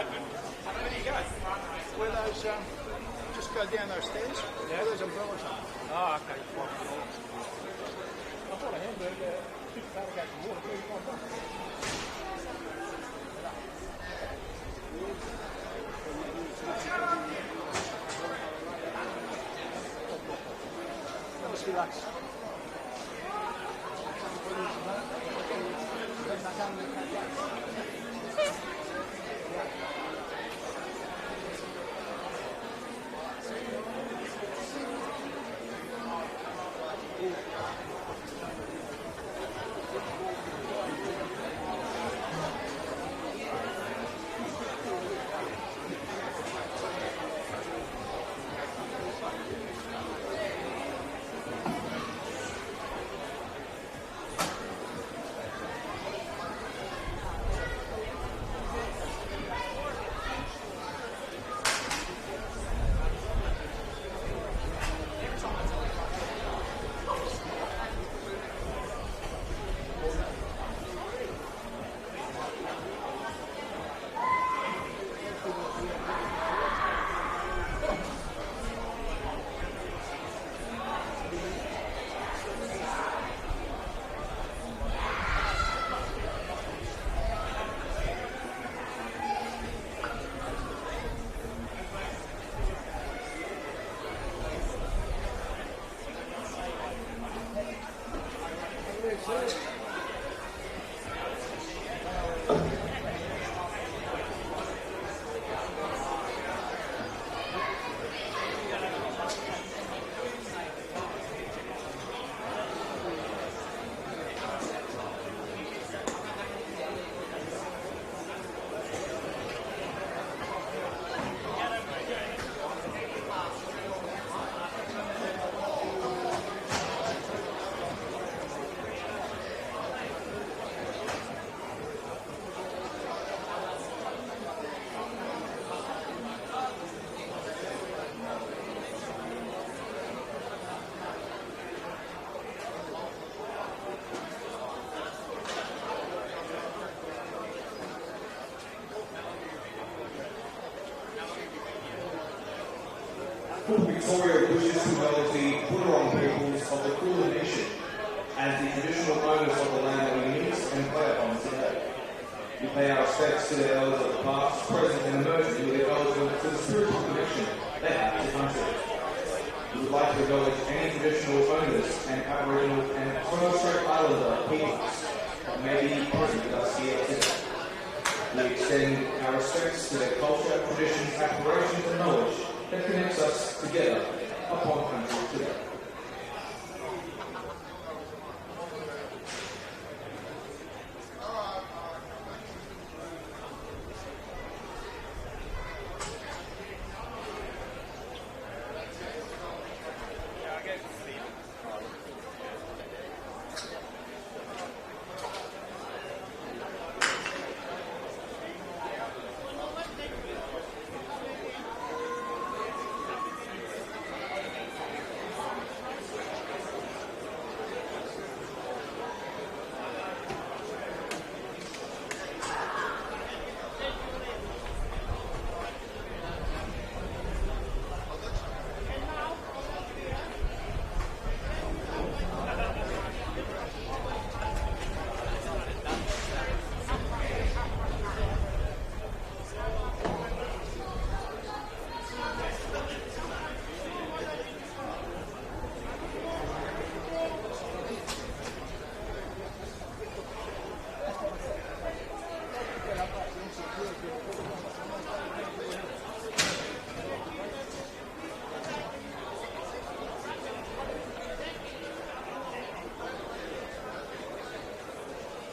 There you go. Where those, just go down those stairs, where those umbrellas are. Oh, okay. I thought a hamburger, $50 of water, That must be Lux. Victoria wishes to acknowledge the Bunurong peoples of the Kulin Nation as the traditional owners of the land that we meet and play upon today. We pay our respects to their elders of the past, present and emerging with acknowledgement to the spiritual connection they have to the country. We would like to acknowledge any traditional owners and Aboriginal and Torres Strait Islander peoples that may be present with us here today. We extend our respects to their culture, traditions, aspirations and knowledge that connects us together upon country today.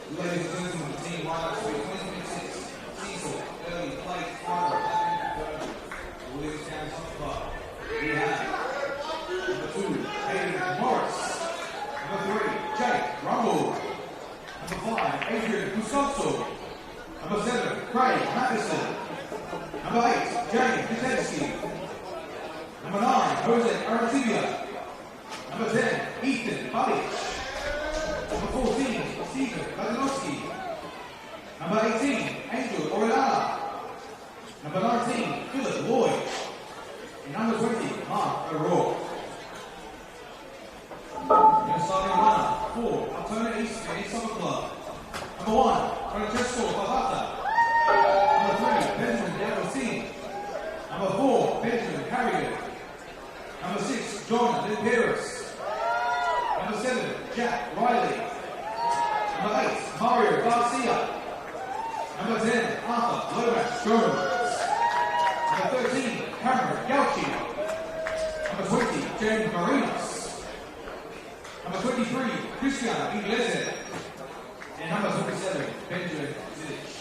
Ladies and gentlemen, the team lineup for 2026 Cecil Earley Plate Fiber Williamstown Top Club. We have number 2, Hayden Morris. Number 3, Jake Rumble. Number 5, Adrian Gustavo. Number 7, Craig Matheson. Number 8, James Kutensky. Number 9, Jose Artibia. Number 10, Ethan Budich. Number 14, Stephen Badanowski. Number 18, Angel Orellana. Francisco Favata. Number 3, Benjamin D'Agostini. Number 4, Benjamin Harrigan. Number 6, John Liperis. Number 7, Jack Riley. Number 8, Mario Garcia. Number 10, Arthur Lomax Jones. Number 13, Cameron Gauchi. Number 20, James Marinos. Number 23, Cristiano Iglesias. And number 27, Benjamin Zilich.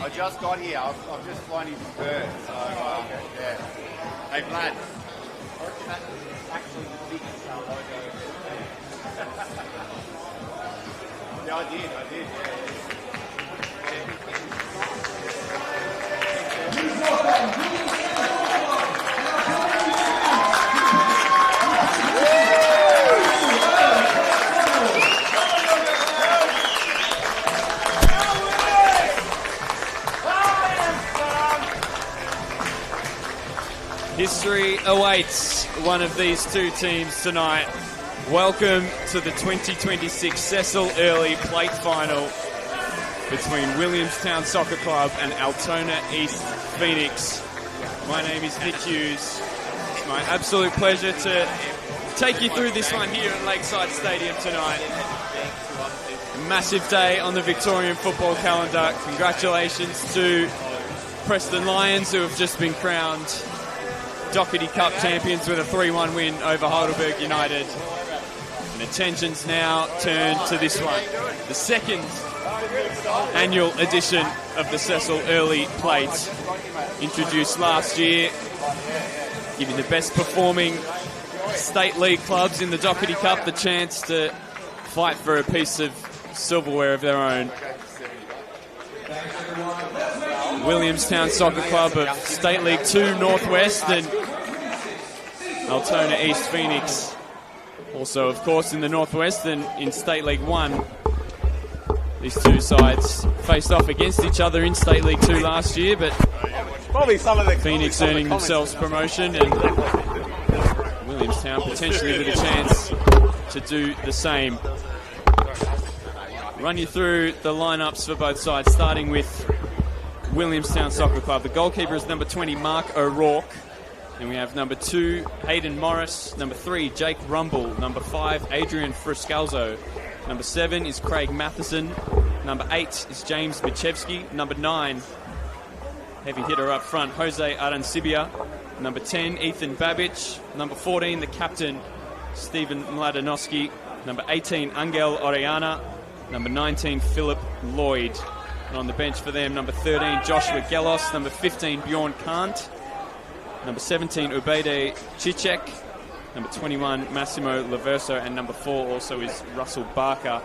I just got here. I've just flown in from Perth. So, yeah. Hey, Vlad. I reckon that is actually the biggest logo. Yeah, I did. History awaits one of these two teams tonight. Welcome to the 2026 Cecil Earley Plate Final between Williamstown Soccer Club and Altona East Phoenix. My name is Nick Hughes. It's my absolute pleasure to take you through this one here at Lakeside Stadium tonight. A massive day on the Victorian football calendar. Congratulations to Preston Lions, who have just been crowned Doherty Cup champions with a 3-1 win over Heidelberg United. And attention's now turned to this one, the second annual edition of the Cecil Earley Plate, introduced last year, giving the best performing state league clubs in the Doherty Cup the chance to fight for a piece of silverware of their own. Williamstown Soccer Club of State League 2 Northwest and Altona East Phoenix, also of course in the Northwest and in State League 1. These two sides faced off against each other in State League 2 last year, but Phoenix earning themselves promotion and Williamstown potentially with a chance to do the same. Run you through the lineups for both sides, starting with Williamstown Soccer Club. The goalkeeper is number 20, Mark O'Rourke. And we have number 2, Hayden Morris. Number 3, Jake Rumble. Number 5, Adrian Friscalzo. Number 7 is Craig Matheson. Number 8 is James Michevsky. Number 9, heavy hitter up front, Jose Arancibia. Number 10, Ethan Babbage. Number 14, the captain, Stephen Mladenowski. Number 18, Angel Orellana. Number 19, Philip Lloyd. And on the bench for them, number 13, Joshua Gelos. Number 15, Bjorn Kant. Number 17, Ubaide Cicek. Number 21, Massimo Laverso. And number 4 also is Russell Barker.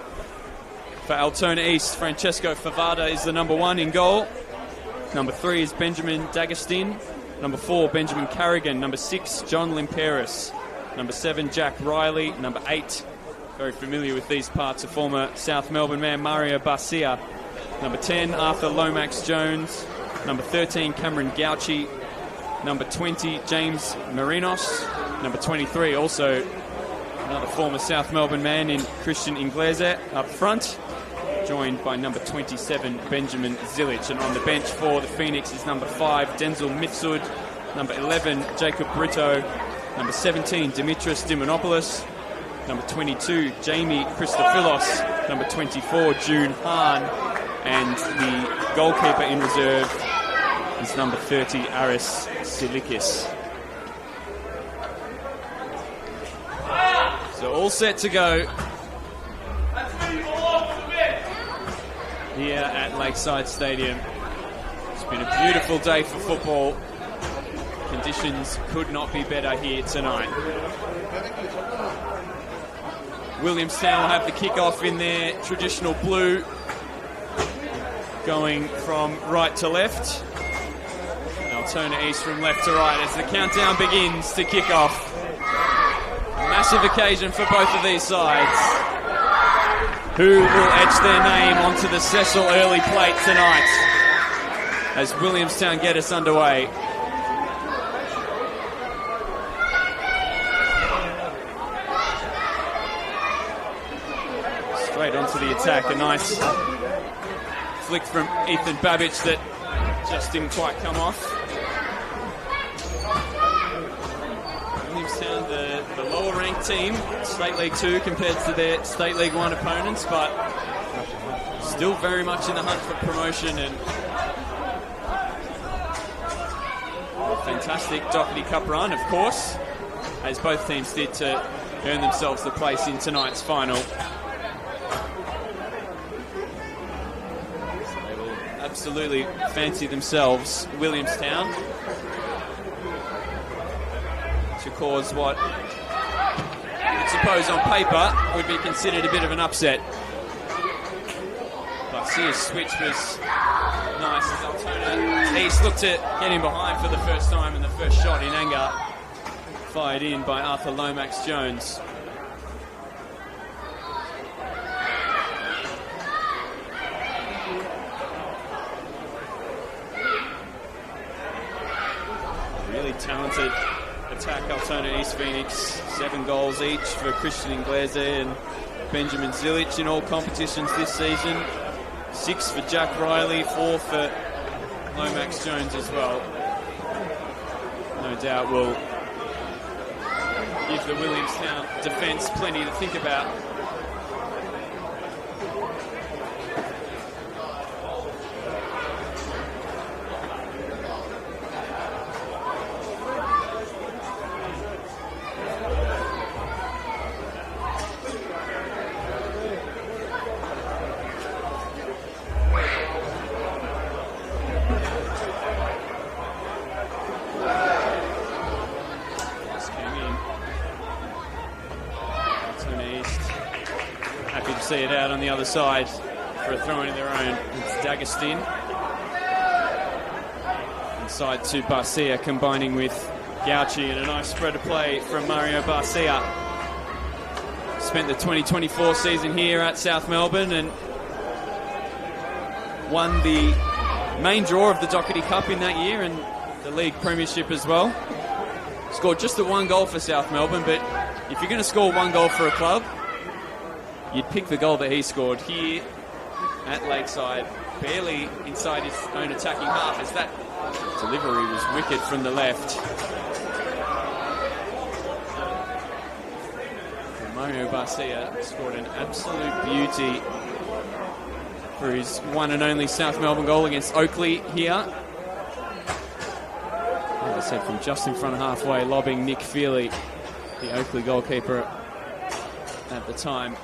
For Altona East, Francesco Favada is the number 1 in goal. Number 3 is Benjamin D'Agostin. Number 4, Benjamin Carrigan. Number 6, John Limperis. Number 7, Jack Riley. Number 8, very familiar with these parts, a former South Melbourne man, Mario Barcia. Number 10, Arthur Lomax Jones. Number 13, Cameron Gauchi. Number 20, James Marinos. Number 23, also another former South Melbourne man in Christian Inglese up front, joined by number 27, Benjamin Zilic. And on the bench for the Phoenix is number 5, Denzel Mitsud. Number 11, Jacob Brito. Number 17, Dimitris Dimonopoulos. Number 22, Jamie Christophilos. Number 24, June Hahn. And the goalkeeper in reserve is number 30, Aris Silikis. So all set to go here at Lakeside Stadium. It's been a beautiful day for football. Conditions could not be better here tonight. Williamstown will have the kick-off in their traditional blue, going from right to left. Altona East from left to right as the countdown begins to kick off. Massive occasion for both of these sides. Who will etch their name onto the Cecil Earley Plate tonight as Williamstown get us underway? Straight onto the attack. A nice flick from Ethan Babbage that just didn't quite come off. Williamstown, the lower ranked team, State League 2 compared to their State League 1 opponents, but still very much in the hunt for promotion, and a fantastic Doherty Cup run, of course, as both teams did to earn themselves the place in tonight's final. Absolutely fancy themselves, Williamstown, to cause what I suppose on paper would be considered a bit of an upset. Garcia's switch was nice as Altona East looked to get him behind for the first time, and the first shot in anger fired in by Arthur Lomax Jones. Talented attack, Altona East Phoenix. 7 goals each for Christian Inglese and Benjamin Zilic in all competitions this season. 6 for Jack Riley, 4 for Lomax Jones as well. No doubt will give the Williamstown defence plenty to think about. see it out on the other side for a throw in of their own. It's D'Agostin. Inside to Barcia, combining with Gauci, and a nice spread of play from Mario Barcia. Spent the 2024 season here at South Melbourne and won the main draw of the Doherty Cup in that year and the league premiership as well. Scored just the one goal for South Melbourne, but if you're going to score one goal for a club, you'd pick the goal that he scored here at Lakeside, barely inside his own attacking half, as that delivery was wicked from the left. And Mario Barcia scored an absolute beauty for his one and only South Melbourne goal against Oakley here. As I said, from just in front of halfway, lobbing Nick Feely, the Oakley goalkeeper at the time.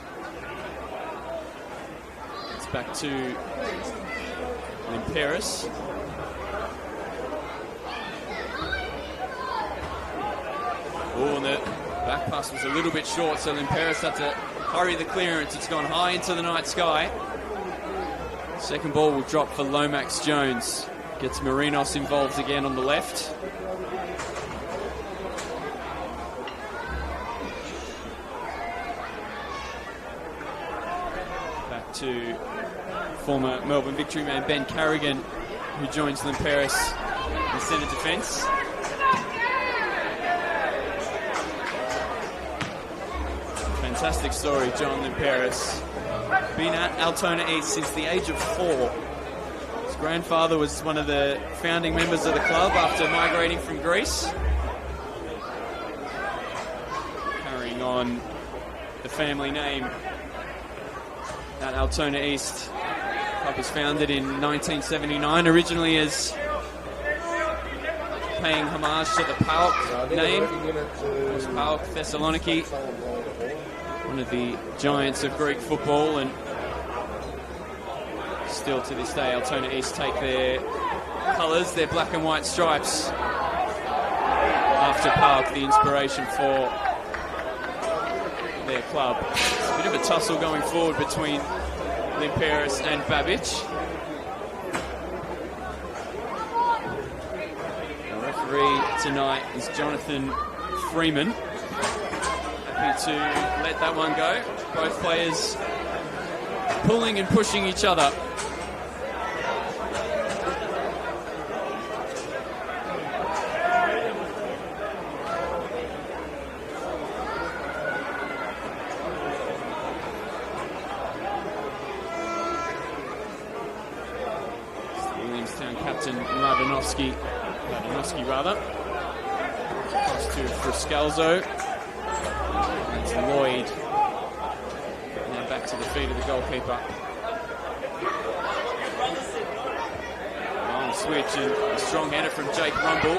It's back to Limperis. Oh, and the back pass was a little bit short, so Limperis had to hurry the clearance. It's gone high into the night sky. Second ball will drop for Lomax Jones. Gets Marinos involved again on the left. Back to former Melbourne Victory man Ben Carrigan, who joins Limperis in centre defence. Fantastic story, John Limperis. Been at Altona East since the age of 4. His grandfather was one of the founding members of the club after migrating from Greece. Carrying on the family name at Altona East. The club was founded in 1979, originally as paying homage to the PAOK name. Of course, PAOK Thessaloniki, one of the giants of Greek football, and still to this day Altona East take their colours, their black and white stripes, after PAOK, the inspiration for their club. It's a bit of a tussle going forward between Limperis and Babic. The referee tonight is Jonathan Freeman. Happy to let that one go. Both players pulling and pushing each other. Williamstown captain Mladenovski rather. Pass to Friscalzo. It's Lloyd. Now back to the feet of the goalkeeper. Long switch and a strong header from Jake Rumble.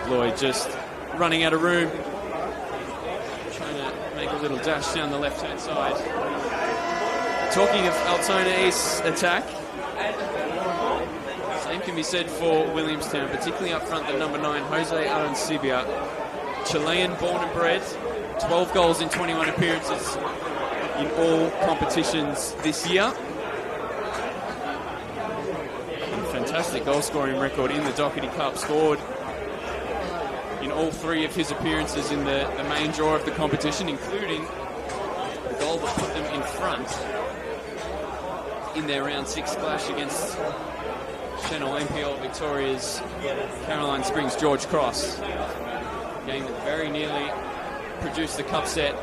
Lloyd just running out of room, trying to make a little dash down the left-hand side. Talking of Altona East's attack, same can be said for Williamstown, particularly up front, the number 9, Jose Arancibia. Chilean born and bred, 12 goals in 21 appearances in all competitions this year. And a fantastic goal-scoring record in the Doherty Cup, scored in all 3 of his appearances in the main draw of the competition, including the goal that put them in front in their round 6 clash against Channel MPL Victoria's Caroline Springs George Cross. A game that very nearly produced the cup set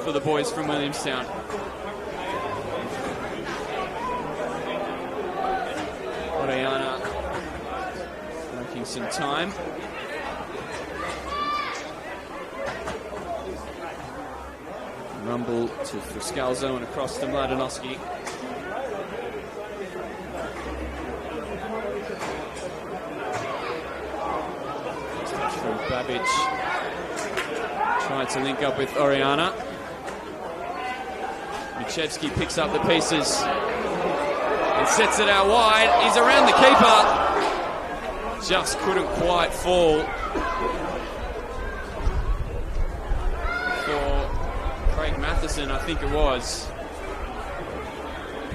for the boys from Williamstown. Orellana making some time. Rumble to Friscalzo and across to Mladenovski. Babbage tried to link up with Oriana. Michevsky picks up the pieces and sets it out wide. He's around the keeper. Just couldn't quite fall for Craig Matheson, I think it was.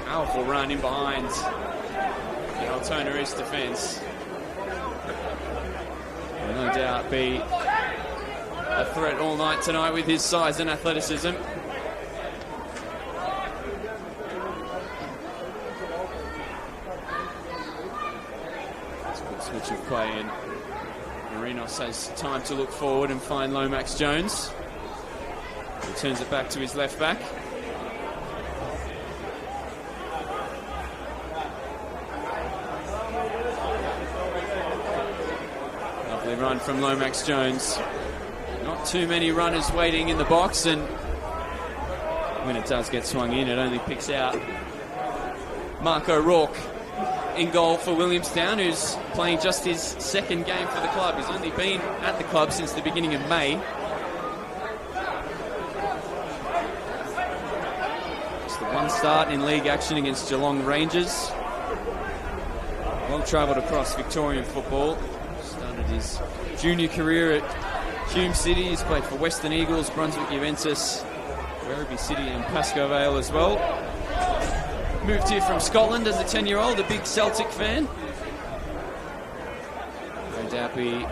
Powerful run in behind the Altona East defence. Will no doubt be a threat all night tonight with his size and athleticism. It's a good switch of play, and Marinos has time to look forward and find Lomax Jones. He turns it back to his left back. Lovely run from Lomax Jones. Not too many runners waiting in the box, and when it does get swung in, it only picks out Mark O'Rourke in goal for Williamstown, who's playing just his second game for the club. He's only been at the club since the beginning of May. Just the one start in league action against Geelong Rangers. Well travelled across Victorian football. Started his junior career at Hume City. He's played for Western Eagles, Brunswick Juventus, Werribee City and Pascoe Vale as well. Moved here from Scotland as a 10-year-old, a big Celtic fan. No doubt be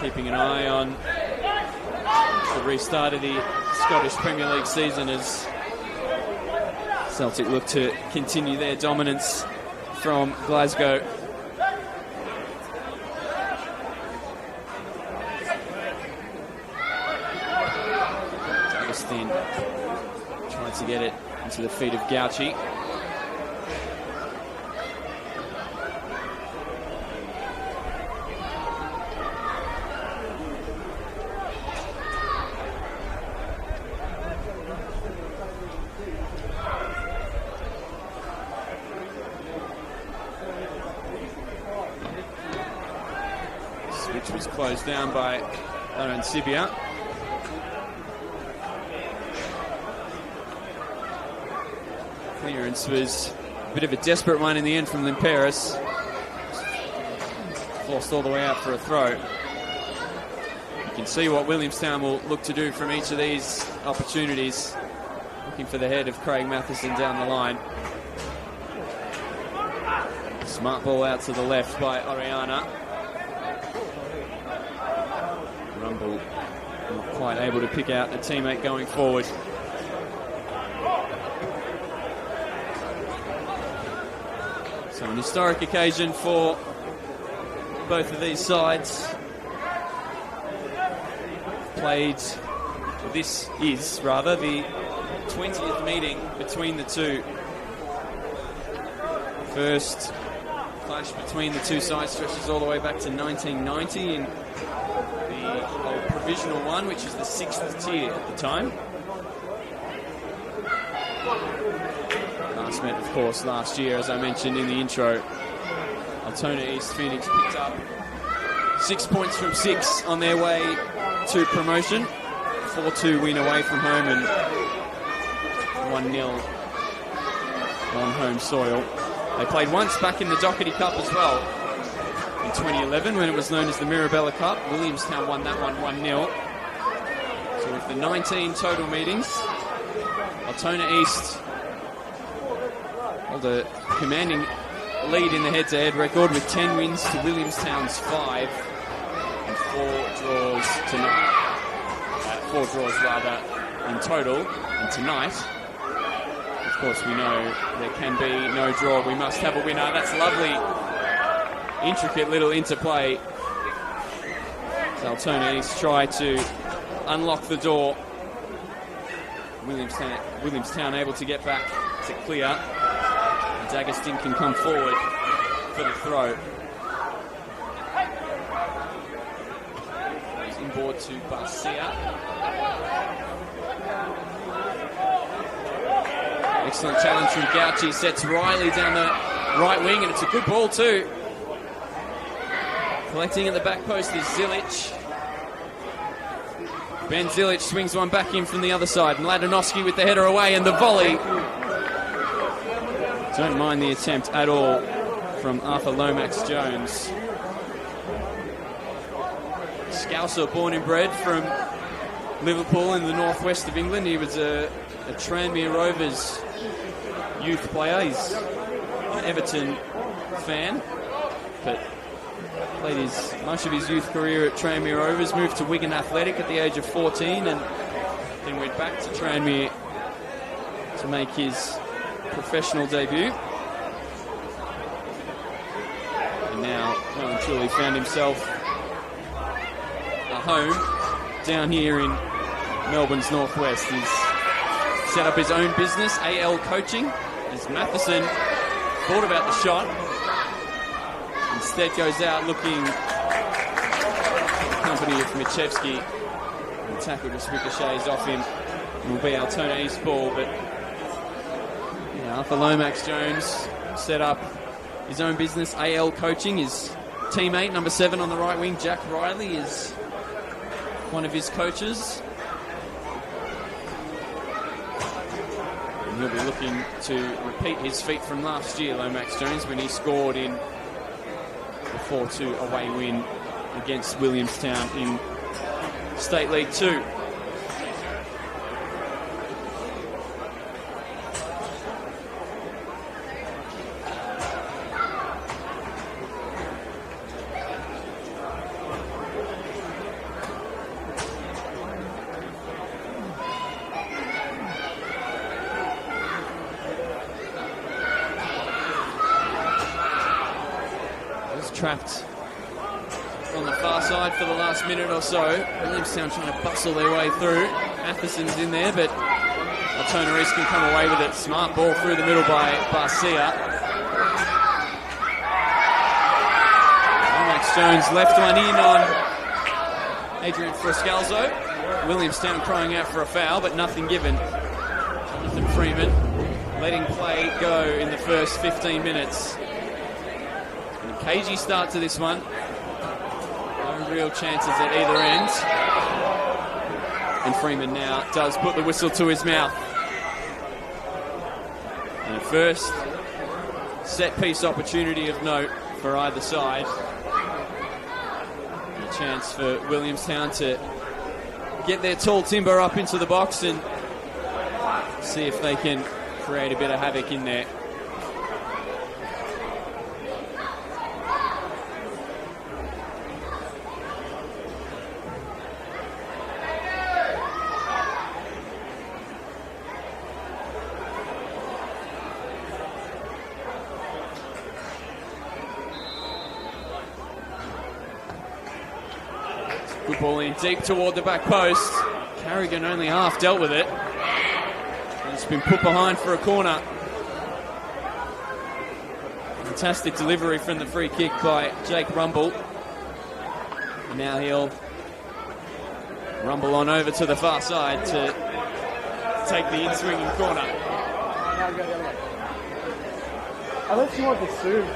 keeping an eye on the restart of the Scottish Premier League season as Celtic look to continue their dominance from Glasgow. Agustin trying to get it into the feet of Gauci. Switch was closed down by Aaron Sibia. Clearance was a bit of a desperate one in the end from Limperis. Forced all the way out for a throw. You can see what Williamstown will look to do from each of these opportunities. Looking for the head of Craig Matheson down the line. Smart ball out to the left by Oriana. Rumble not quite able to pick out a teammate going forward. So an historic occasion for both of these sides. This is rather the 20th meeting between the two. First clash between the two sides stretches all the way back to 1990 in the old provisional one, which is the 6th tier at the time. Last met, of course, last year, as I mentioned in the intro. Altona East Phoenix picked up 6 points from 6 on their way to promotion. 4-2 win away from home and 1-0 on home soil. They played once back in the Doherty Cup as well in 2011 when it was known as the Mirabella Cup. Williamstown won that one 1-0. So with the 19 total meetings, Altona East hold a commanding lead in the head-to-head record with 10 wins to Williamstown's 5 and 4 draws tonight. 4 draws rather in total. And tonight, of course, we know there can be no draw. We must have a winner. That's lovely, intricate little interplay. As Altona East try to unlock the door. Williamstown able to get back to clear. And Agustin can come forward for the throw. He's inboard to Barcia. Excellent challenge from Gauci. Sets Riley down the right wing, and it's a good ball too. Collecting at the back post is Zilic. Ben Zilic swings one back in from the other side. Mladenovski with the header away and the volley. Don't mind the attempt at all from Arthur Lomax-Jones. Scouser, born and bred from Liverpool in the northwest of England. He was a Tranmere Rovers youth player. He's an Everton fan, but played much of his youth career at Tranmere Rovers, moved to Wigan Athletic at the age of 14 and then went back to Tranmere to make his professional debut. And now, well and truly found himself a home down here in Melbourne's northwest. He's set up his own business, AL Coaching, as Matheson thought about the shot. Instead goes out looking in the company of Michevsky. The tackle just ricochets off him. It will be Altona East ball, but Arthur Lomax-Jones set up his own business, AL Coaching. His teammate, number 7 on the right wing, Jack Riley, is one of his coaches. And he'll be looking to repeat his feat from last year, Lomax-Jones, when he scored in the 4-2 away win against Williamstown in State League 2. Trapped on the far side for the last minute or so. Williamstown trying to bustle their way through. Matheson's in there, but Altona East can come away with it. Smart ball through the middle by Barcia. Lomax-Jones left one in on Adrian Frescalzo. Williamstown crying out for a foul, but nothing given. Jonathan Freeman letting play go in the first 15 minutes. Cagey start to this one. No real chances at either end. And Freeman now does put the whistle to his mouth. And a first set-piece opportunity of note for either side. A chance for Williamstown to get their tall timber up into the box and see if they can create a bit of havoc in there. Good ball in deep toward the back post. Carrigan only half dealt with it. And it's been put behind for a corner. Fantastic delivery from the free kick by Jake Rumble. And now he'll rumble on over to the far side to take the in-swinging corner. Unless you want to serve.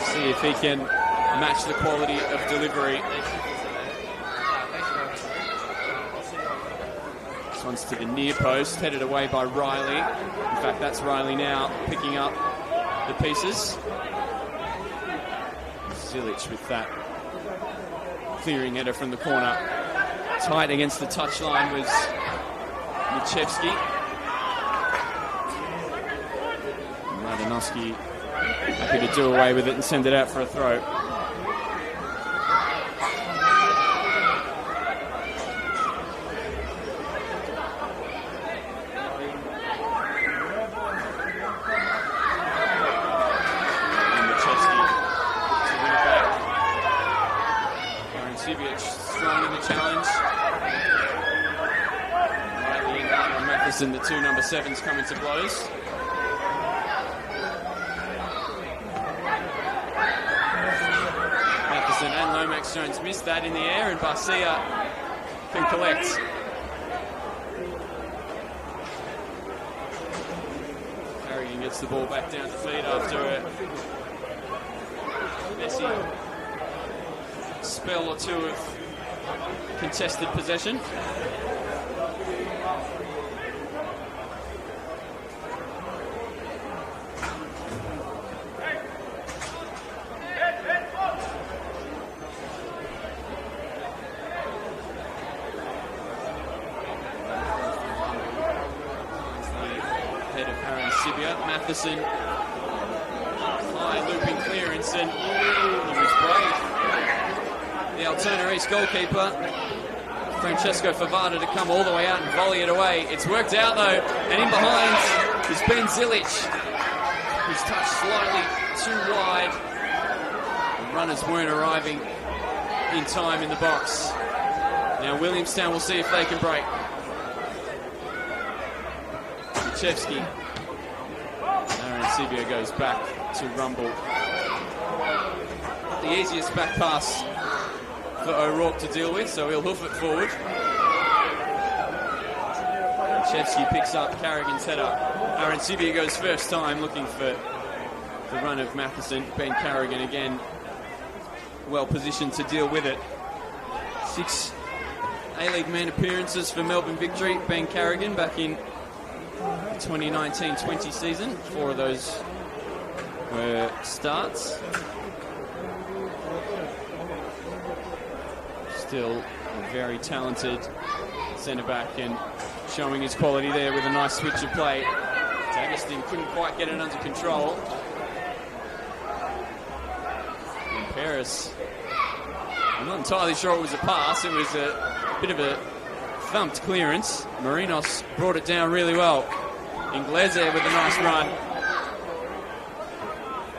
See if he can match the quality of delivery. This one's to the near post, headed away by Riley. In fact, that's Riley now picking up the pieces. Zilic with that clearing header from the corner. Tight against the touchline was Michevsky. Mladenovski happy to do away with it and send it out for a throw. And Michevsky to win it back. Aaron Sivic strong in the challenge. Riley and Arnold Matheson, the two number 7s, coming to blows. And Lomax-Jones missed that in the air, and Barcia can collect. Carrigan gets the ball back down to feet after a messy spell or two of contested possession. Matheson, high looping clearance, and he was brave. The Altona East goalkeeper, Francesco Favada, to come all the way out and volley it away. It's worked out though, and in behind is Ben Zilic, who's touched slightly too wide. The runners weren't arriving in time in the box. Now Williamstown will see if they can break. Kuchevsky. Sibio goes back to Rumble. Not the easiest back pass for O'Rourke to deal with, so he'll hoof it forward. Chevsky picks up Carrigan's header. Aaron Sibio goes first time, looking for the run of Matheson. Ben Carrigan again well positioned to deal with it. 6 A-League man appearances for Melbourne Victory. Ben Carrigan back in 2019-20 season. 4 of those were starts. Still a very talented centre-back and showing his quality there with a nice switch of play. D'Agustin couldn't quite get it under control. And Paris, I'm not entirely sure it was a pass. It was a bit of a thumped clearance. Marinos brought it down really well. Inglese with a nice run.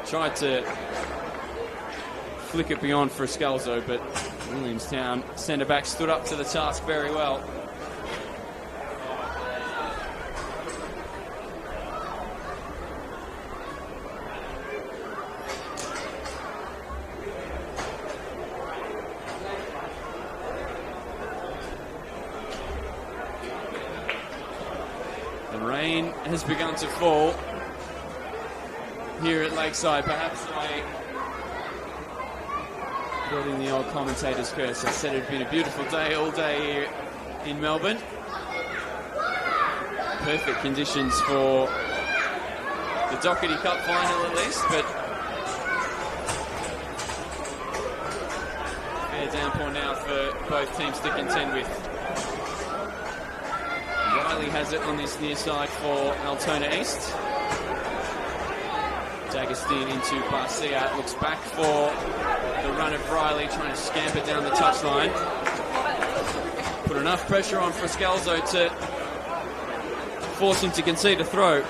Tried to flick it beyond for Scalzo, but Williamstown centre-back stood up to the task very well. Has begun to fall here at Lakeside. Perhaps I brought in the old commentator's curse. I said it had been a beautiful day all day here in Melbourne. Perfect conditions for the Doherty Cup final at least, but fair downpour now for both teams to contend with. Riley has it on this near side for Altona East. D'Agustin into Barcia. Looks back for the run of Riley, trying to scamper down the touchline. Put enough pressure on for Scalzo to force him to concede a throw.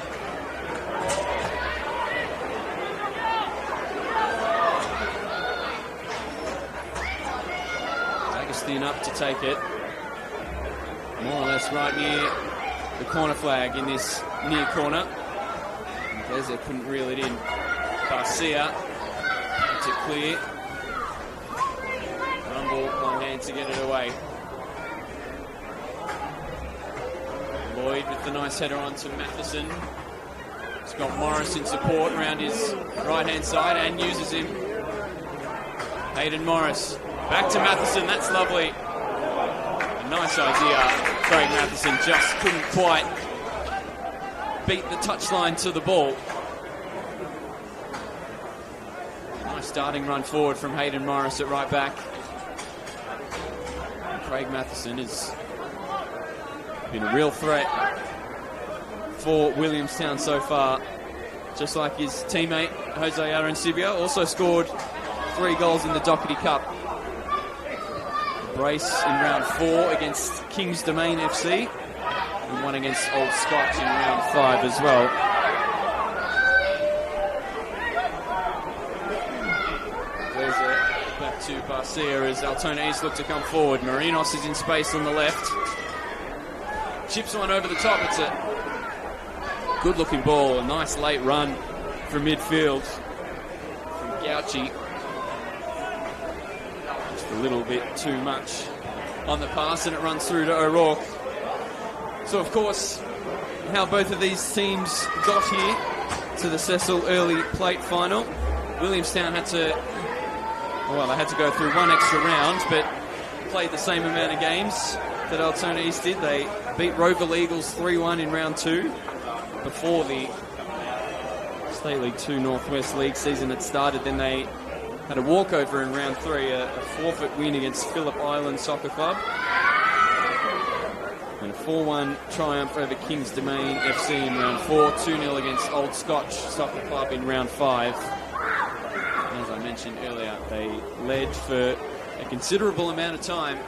D'Agustin up to take it. More or less right near the corner flag in this near corner. Inglese couldn't reel it in. Barcia to clear. Rumble on hand to get it away. Lloyd with the nice header on to Matheson. He's got Morris in support around his right-hand side and uses him. Hayden Morris. Back to Matheson, that's lovely. A nice idea. Craig Matheson just couldn't quite beat the touchline to the ball. Nice starting run forward from Hayden Morris at right back. Craig Matheson has been a real threat for Williamstown so far. Just like his teammate Jose Arancibia, also scored 3 goals in the Doherty Cup. Brace in round 4 against Kings Domain FC and 1 against Old Scotch in round 5 as well. There's a back to Barcia as Altona East look to come forward. Marinos is in space on the left. Chips one over the top. It's a good looking ball. A nice late run from midfield from Gauchi. A little bit too much on the pass, and it runs through to O'Rourke. So of course how both of these teams got here to the Cecil Earley plate final. Williamstown had to Well, they had to go through one extra round, but played the same amount of games that Altona East did. They beat Roval Eagles 3-1 in round 2 before the State League 2 Northwest League season had started. Then they had a walkover in round 3, a forfeit win against Phillip Island Soccer Club, and a 4-1 triumph over Kings Domain FC in round 4, 2-0 against Old Scotch Soccer Club in round 5. And as I mentioned earlier, they led for a considerable amount of time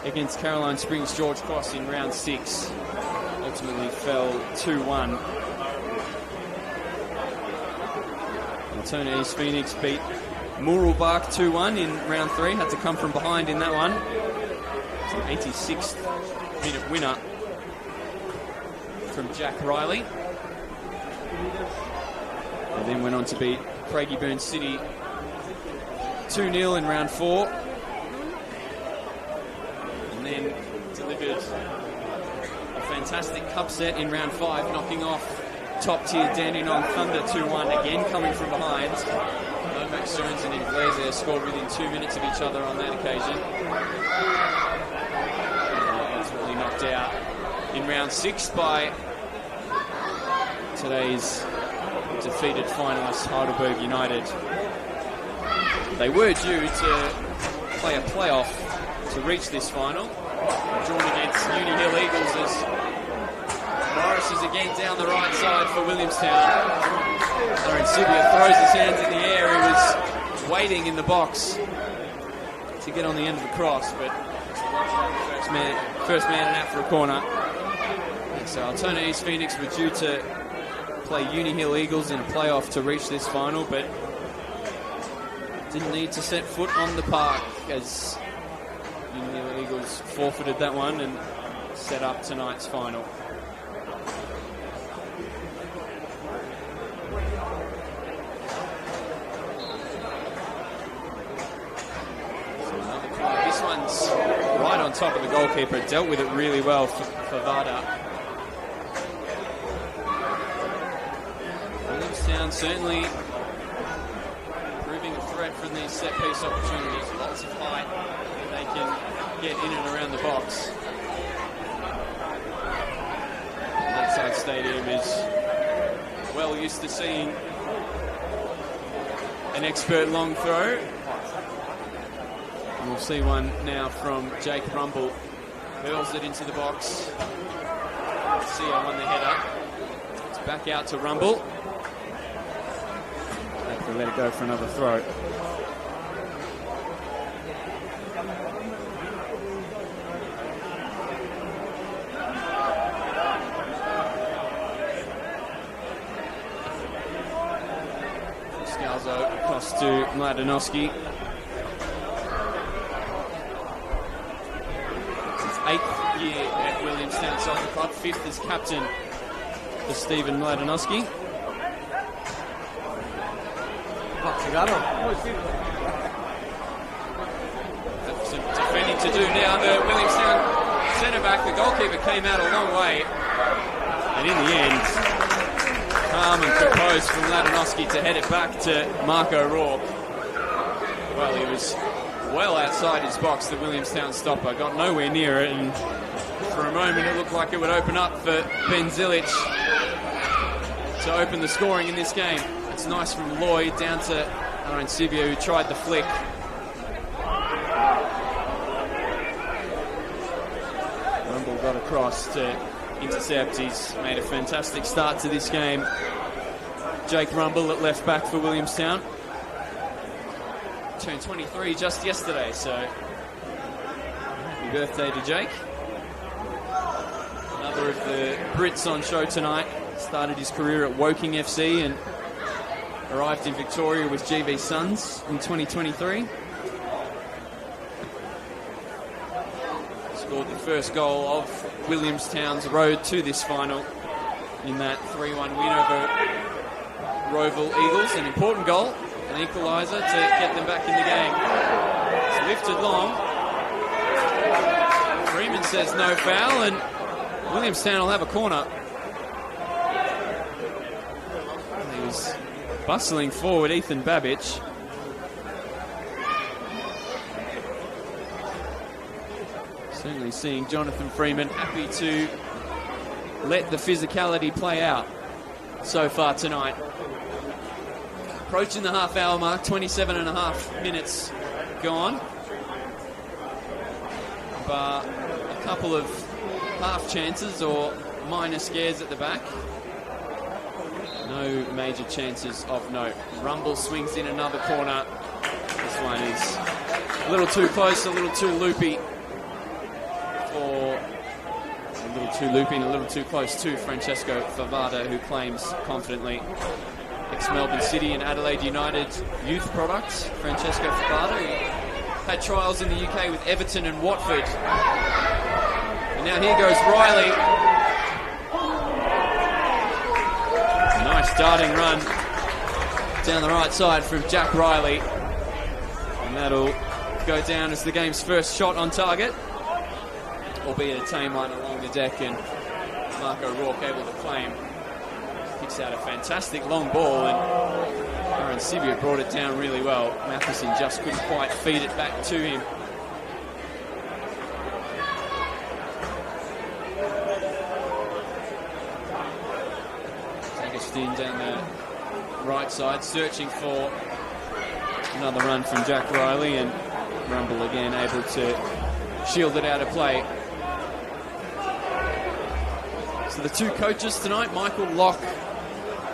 against Caroline Springs George Cross in round 6. Ultimately fell 2-1. Altona East Phoenix beat Mooroolbark 2-1 in round 3. Had to come from behind in that one. It's an 86th minute winner from Jack Riley. They then went on to beat Craigieburn City 2-0 in round 4. And then delivered a fantastic cup set in round 5, knocking off top-tier Dandenong Thunder 2-1, again coming from behind. Max Jones and Iglesias scored within 2 minutes of each other on that occasion. Ultimately knocked out in round 6 by today's defeated finalists, Heidelberg United. They were due to play a playoff to reach this final, drawn against Uni Hill Eagles as Morris is again down the right side for Williamstown. Aaron Sibia throws his hands in the air. He was waiting in the box to get on the end of the cross, but first man and out for a corner. And so Altona East Phoenix were due to play Uni Hill Eagles in a playoff to reach this final, but didn't need to set foot on the park as Uni Hill Eagles forfeited that one and set up tonight's final. This one's right on top of the goalkeeper. Dealt with it really well for Vada. Williamstown certainly proving a threat from these set-piece opportunities. Lots of height that they can get in and around the box. Lakeside Stadium is well used to seeing an expert long throw. And we'll see one now from Jake Rumble. Hurls it into the box. Sia on the header. It's back out to Rumble. Have to let it go for another throw. Scalzo across to Mladenowski. 8th year at Williamstown Soccer Club, 5th as captain for Stephen Mladenowski. Some defending to do now. The Williamstown centre-back, the goalkeeper, came out a long way. And in the end, calm and composed from Mladenowski to head it back to Mark O'Rourke. Well, he was well outside his box, the Williamstown stopper. Got nowhere near it, and for a moment it looked like it would open up for Ben Zilic to open the scoring in this game. It's nice from Lloyd down to Aaron Sibia, who tried the flick. Rumble got across to intercept. He's made a fantastic start to this game. Jake Rumble at left back for Williamstown. Turned 23 just yesterday, so happy birthday to Jake. Another of the Brits on show tonight. Started his career at Woking FC and arrived in Victoria with GV Suns in 2023. Scored the first goal of Williamstown's road to this final in that 3-1 win over Roval Eagles. An important goal, an equaliser to get them back in the game. It's lifted long. Freeman says no foul, and Williamstown will have a corner. He was bustling forward, Ethan Babbage. Certainly seeing Jonathan Freeman happy to let the physicality play out so far tonight. Approaching the half-hour mark, 27 and a half minutes gone. But a couple of half chances or minor scares at the back. No major chances of note. Rumble swings in another corner. This one is a little too close, a little too loopy and a little too close to Francesco Favada, who claims confidently ex-Melbourne City and Adelaide United youth products. Francesco Favada, who had trials in the UK with Everton and Watford. And now here goes Riley. Nice darting run down the right side from Jack Riley. And that'll go down as the game's first shot on target. Albeit a tame one along the deck, and Marco Rourke able to claim. Picks out a fantastic long ball, and Aaron Sivia brought it down really well. Matheson just couldn't quite feed it back to him. Agustin down the right side, searching for another run from Jack Riley, and Rumble again able to shield it out of play. So the two coaches tonight, Michael Locke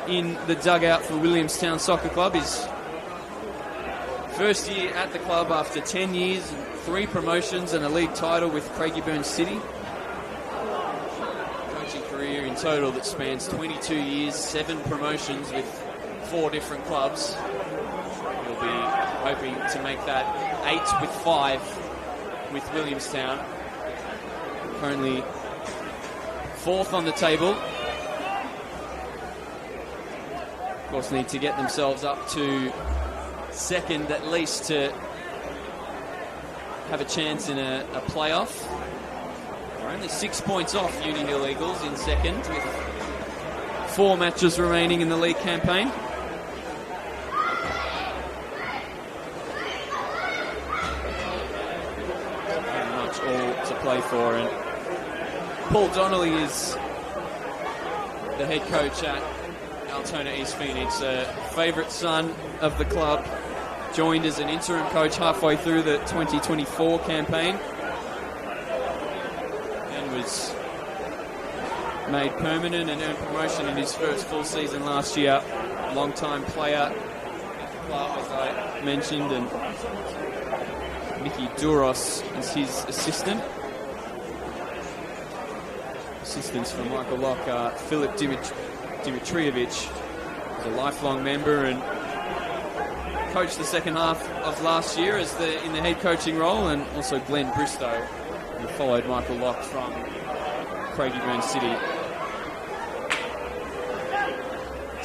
in the dugout for Williamstown Soccer Club. His first year at the club after 10 years, 3 promotions and a league title with Craigieburn City. Coaching career in total that spans 22 years, 7 promotions with 4 different clubs. He'll be hoping to make that 8 with 5 with Williamstown. Currently 4th on the table. Of course, need to get themselves up to 2nd at least to have a chance in a playoff. They're only 6 points off Uni Hill Eagles in 2nd with 4 matches remaining in the league campaign. Very much all to play for, and Paul Donnelly is the head coach at Altona East Phoenix, a favourite son of the club, joined as an interim coach halfway through the 2024 campaign and was made permanent and earned promotion in his first full season last year. Long-time player at the club, as I mentioned, and Mickey Duros is his assistant. Assistants from Michael Locke are Philip Dimitrievich, a lifelong member and coached the second half of last year in the head coaching role, and also Glenn Bristow, who followed Michael Locke from Craigieburn City.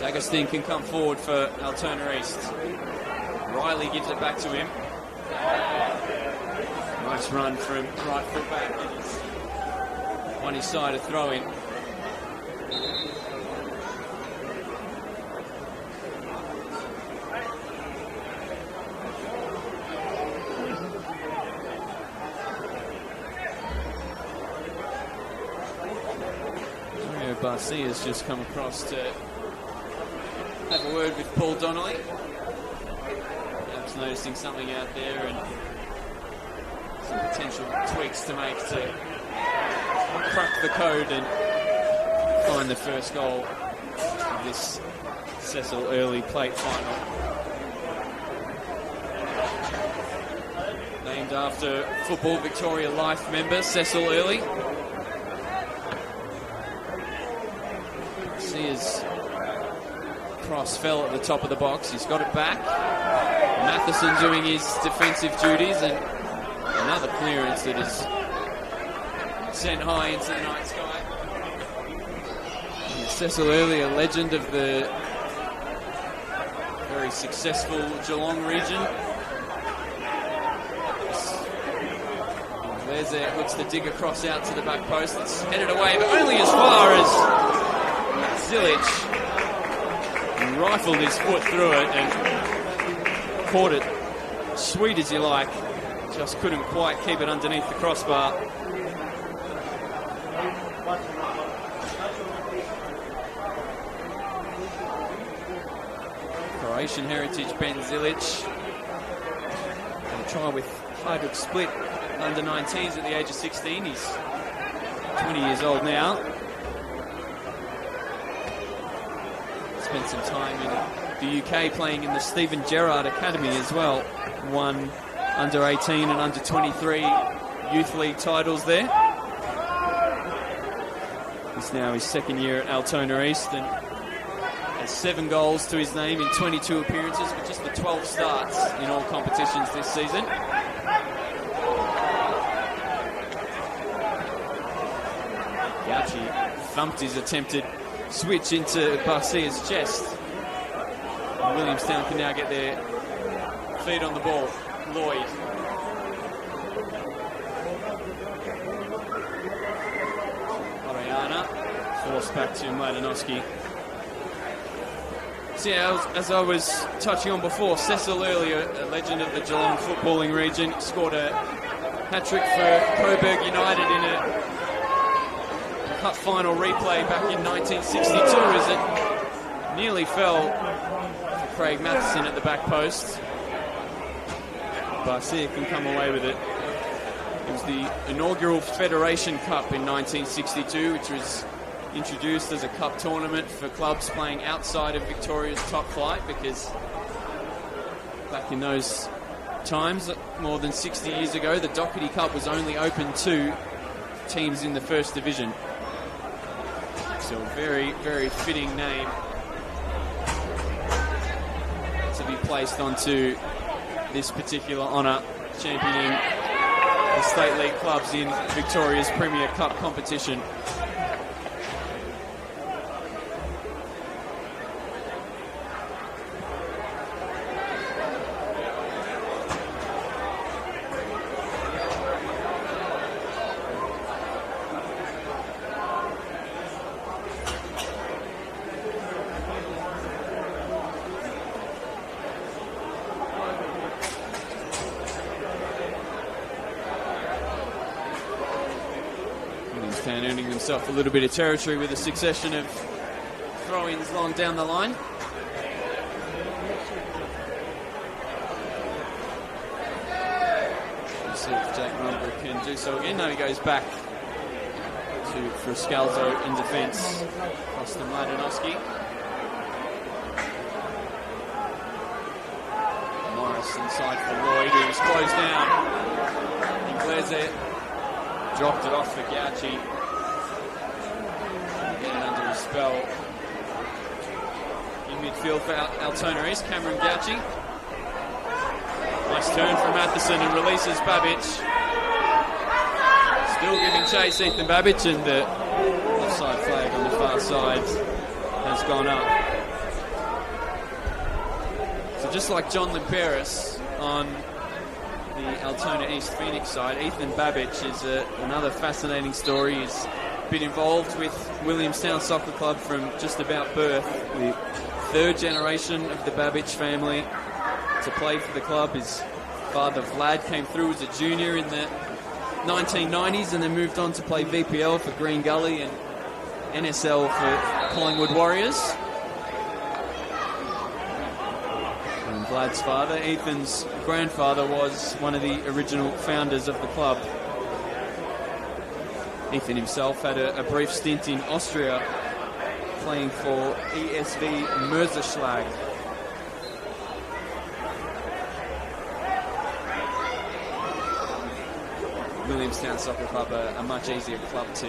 Agustin can come forward for Altona East. Riley gives it back to him. Nice run from right foot back. On his side, a throw-in. Mario Barcia's just come across to have a word with Paul Donnelly. Perhaps noticing something out there and some potential tweaks to make to crack the code and find the first goal of this Cecil Earley plate final. Named after Football Victoria Life member Cecil Earley. See his cross fell at the top of the box. He's got it back. Matheson doing his defensive duties, and another clearance that is sent high into the night sky. And Cecil Earley, a legend of the very successful Geelong region. There's looks to dig across out to the back post. It's headed away, but only as far as Zilic rifled his foot through it and caught it sweet as you like. Just couldn't quite keep it underneath the crossbar. Croatian heritage Ben Zilic. And a try with Hajduk Split under 19s at the age of 16. He's 20 years old now. Spent some time in the UK playing in the Stephen Gerrard Academy as well. Won under 18 and under 23 youth league titles there. It's now his second year at Altona East and has 7 goals to his name in 22 appearances with just the 12 starts in all competitions this season. Gauci thumped his attempted switch into Barcia's chest. And Williamstown can now get their feet on the ball. Lloyd. Oriana. Forced back to Mladenowski. So yeah, as I was touching on before, Cecil Earley, a legend of the Geelong footballing region, scored a hat-trick for Coburg United in a cup final replay back in 1962 as it nearly fell for Craig Matheson at the back post. Barcia can come away with it. It was the inaugural Federation Cup in 1962, which was introduced as a cup tournament for clubs playing outside of Victoria's top flight, because back in those times, more than 60 years ago, the Doherty Cup was only open to teams in the first division. So a very, very fitting name to be placed onto this particular honour, championing the State League clubs in Victoria's Premier Cup competition. Earning himself a little bit of territory with a succession of throw-ins long down the line. Let's see if Jake Rumber can do so again. No, he goes back to Frascalzo in defence. Across to Mladenowski. Morris inside for Lloyd, who's closed down. Inglese dropped it off for Gauci. Getting under his spell. In midfield for Altona East, Cameron Gauci. Nice turn from Matheson and releases Babic. Still giving chase, Ethan Babic, and the offside flag on the far side has gone up. So just like John Limperis on the Altona East Phoenix side, Ethan Babic is another fascinating story. He's been involved with Williamstown Soccer Club from just about birth. The third generation of the Babic family to play for the club. His father Vlad came through as a junior in the 1990s and then moved on to play VPL for Green Gully and NSL for Collingwood Warriors. And Vlad's father, Ethan's grandfather, was one of the original founders of the club. Ethan himself had a brief stint in Austria playing for ESV Mörserschlag. Williamstown Soccer Club, a much easier club to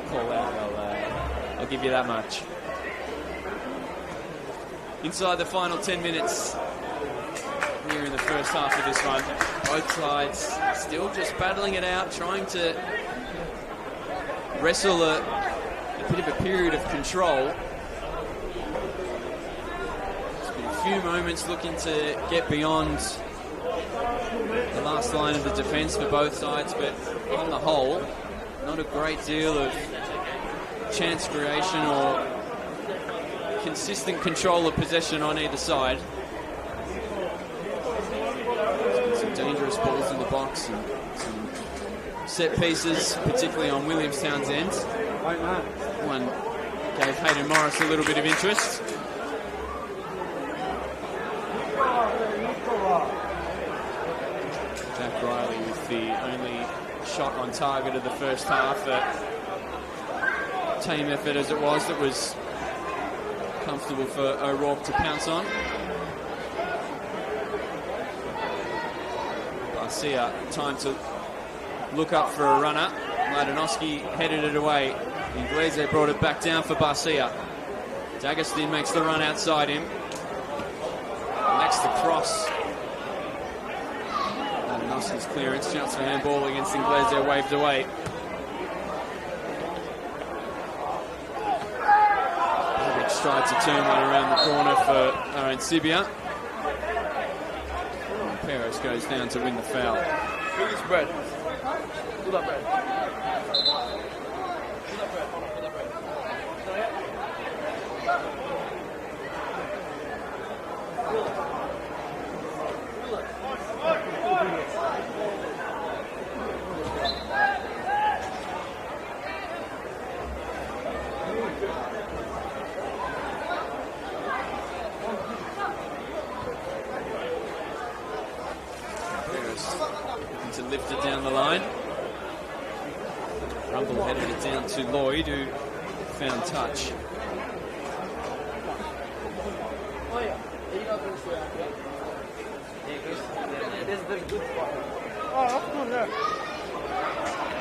call out. I'll give you that much. Inside the final 10 minutes here in the first half of this one, both sides still just battling it out, trying to wrestle a bit of a period of control. There's been a few moments looking to get beyond the last line of the defence for both sides, but on the whole, not a great deal of chance creation or consistent control of possession on either side. There's been some dangerous balls in the box and some set pieces, particularly on Williamstown's end. One gave Hayden Morris a little bit of interest. Jack Riley with the only shot on target of the first half. A team effort as it was that was comfortable for O'Rourke to pounce on. Garcia, time to look up for a runner. Mladenowski headed it away. Inglese brought it back down for Barcia. D'Agustin makes the run outside him. Next the cross. Mladenowski's clearance, shouts for handball against Inglese, waved away. Babic tried to turn one around the corner for Arancibia. Peros goes down to win the foul. Biggest bread. Do that bread. To lift it down the line. Rumble headed it down to Lloyd, who found touch.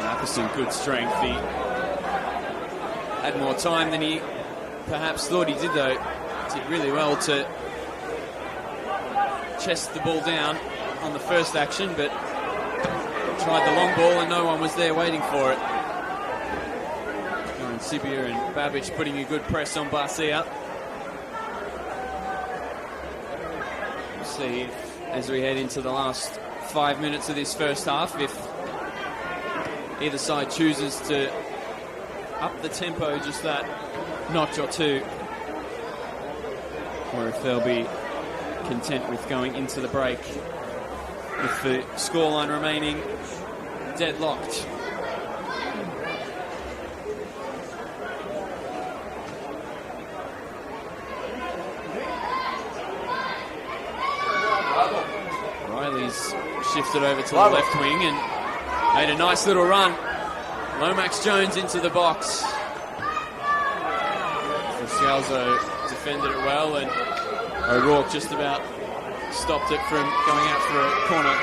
Marcusson, good strength. He had more time than he perhaps thought he did, though. Did really well to chest the ball down on the first action, but tried the long ball and no one was there waiting for it. Sibia and Babic putting a good press on Barcia. We'll see if, as we head into the last 5 minutes of this first half, if either side chooses to up the tempo just that notch or two, or if they'll be content with going into the break with the scoreline remaining deadlocked. Riley's shifted over to the left wing and made a nice little run. Lomax Jones into the box. Scalzo defended it well, and O'Rourke just about stopped it from going out for a corner.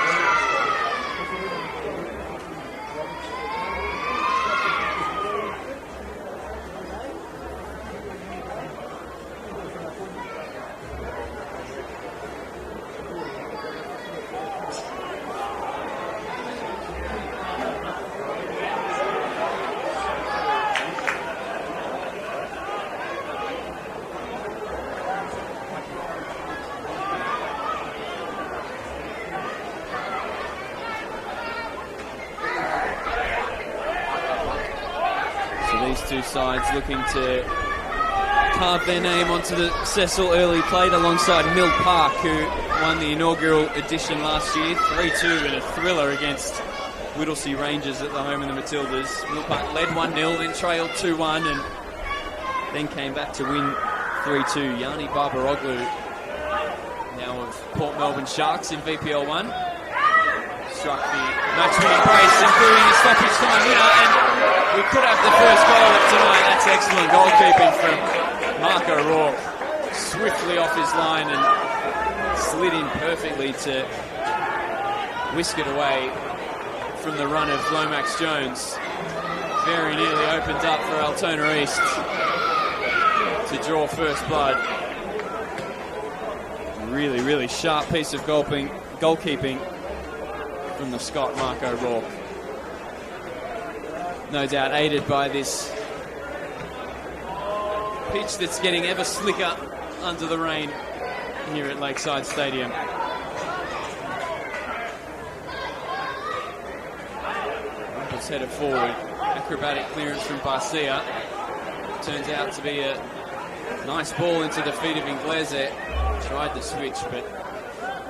Two sides looking to carve their name onto the Cecil Earley plate alongside Mill Park, who won the inaugural edition last year, 3-2 in a thriller against Whittlesea Rangers at the home of the Matildas. Mill Park led 1-0, then trailed 2-1 and then came back to win 3-2. Yanni Barbaroglu, now of Port Melbourne Sharks in VPL 1, struck the match-winning brace, including a stoppage time winner, and we could have the first goal of tonight. That's excellent goalkeeping from Mark O'Rourke. Swiftly off his line and slid in perfectly to whisk it away from the run of Lomax Jones. Very nearly opened up for Altona East to draw first blood. Really, really sharp piece of goalkeeping from the Scot Mark O'Rourke. No doubt aided by this pitch that's getting ever slicker under the rain here at Lakeside Stadium. Rumpel's headed forward. Acrobatic clearance from Barcia. Turns out to be a nice ball into the feet of Inglese. Tried to switch, but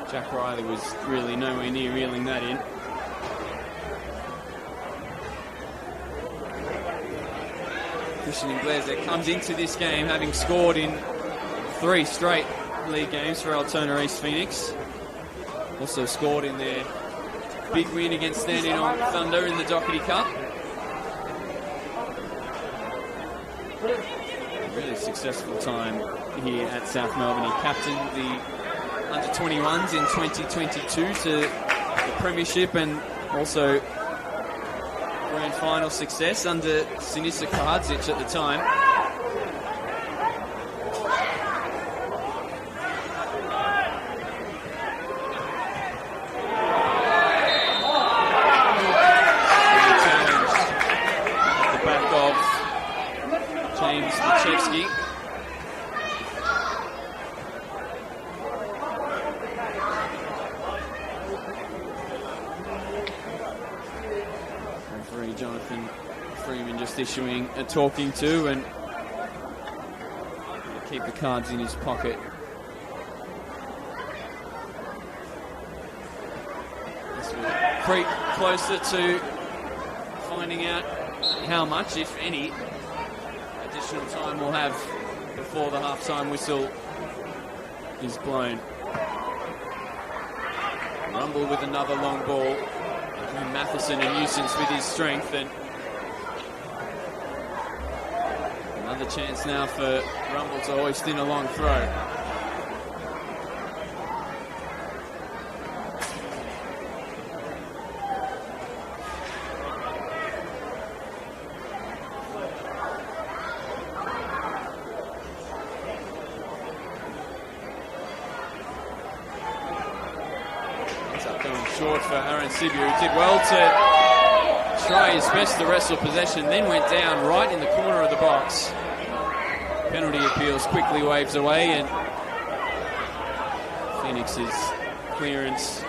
Jack Riley was really nowhere near reeling that in. Christian Inglese comes into this game having scored in 3 straight league games for Altona East Phoenix. Also scored in their big win against Standing on Thunder in the Doherty Cup. Really successful time here at South Melbourne. He captained the under-21s in 2022 to the Premiership and also grand final success under Sinisa Kahadzic at the time. At the back of James Machevsky. Jonathan Freeman just issuing a talking to and keep the cards in his pocket. This will creep closer to finding out how much, if any, additional time we'll have before the half-time whistle is blown. Rumble with another long ball. And Matheson a nuisance with his strength, and another chance now for Rumble to hoist in a long throw. Short for Aaron Sibiu, who did well to try his best to wrestle possession, then went down right in the corner of the box. Penalty appeals quickly waves away, and Phoenix's clearance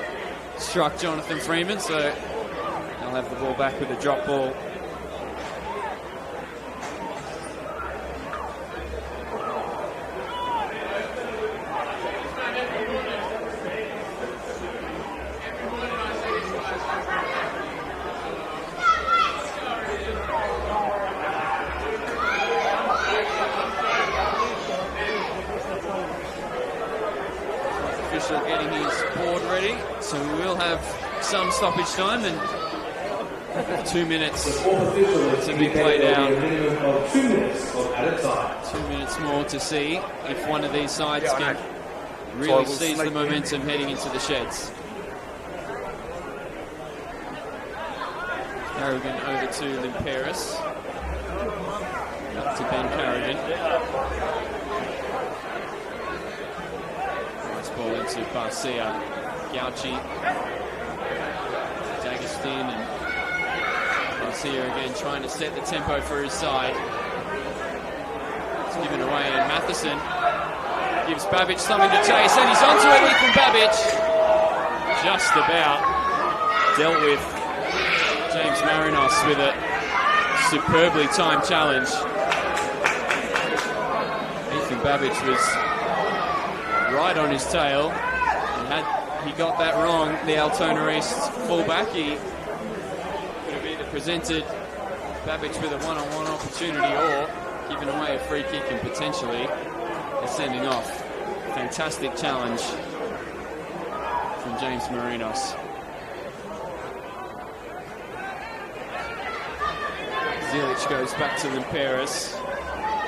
struck Jonathan Freeman, so they'll have the ball back with a drop ball. Getting his board ready, so we will have some stoppage time and 2 minutes to be played out. 2 minutes at a time. 2 minutes more to see if one of these sides can really seize the momentum heading into the sheds. Carrigan over to Limperis. Up to Ben Carrigan. Ball into Barcia, Gauchi, D'Agostin, and Barcia again trying to set the tempo for his side. It's given away, and Matheson gives Babic something to chase, and he's onto it, Ethan Babic. Just about dealt with James Marinos with a superbly timed challenge. Ethan Babic was right on his tail, and had he got that wrong, the Altona East fullback, he could have either presented Babic with a one-on-one opportunity or given away a free kick and potentially a sending off. Fantastic challenge from James Marinos. Zilic goes back to Limperis.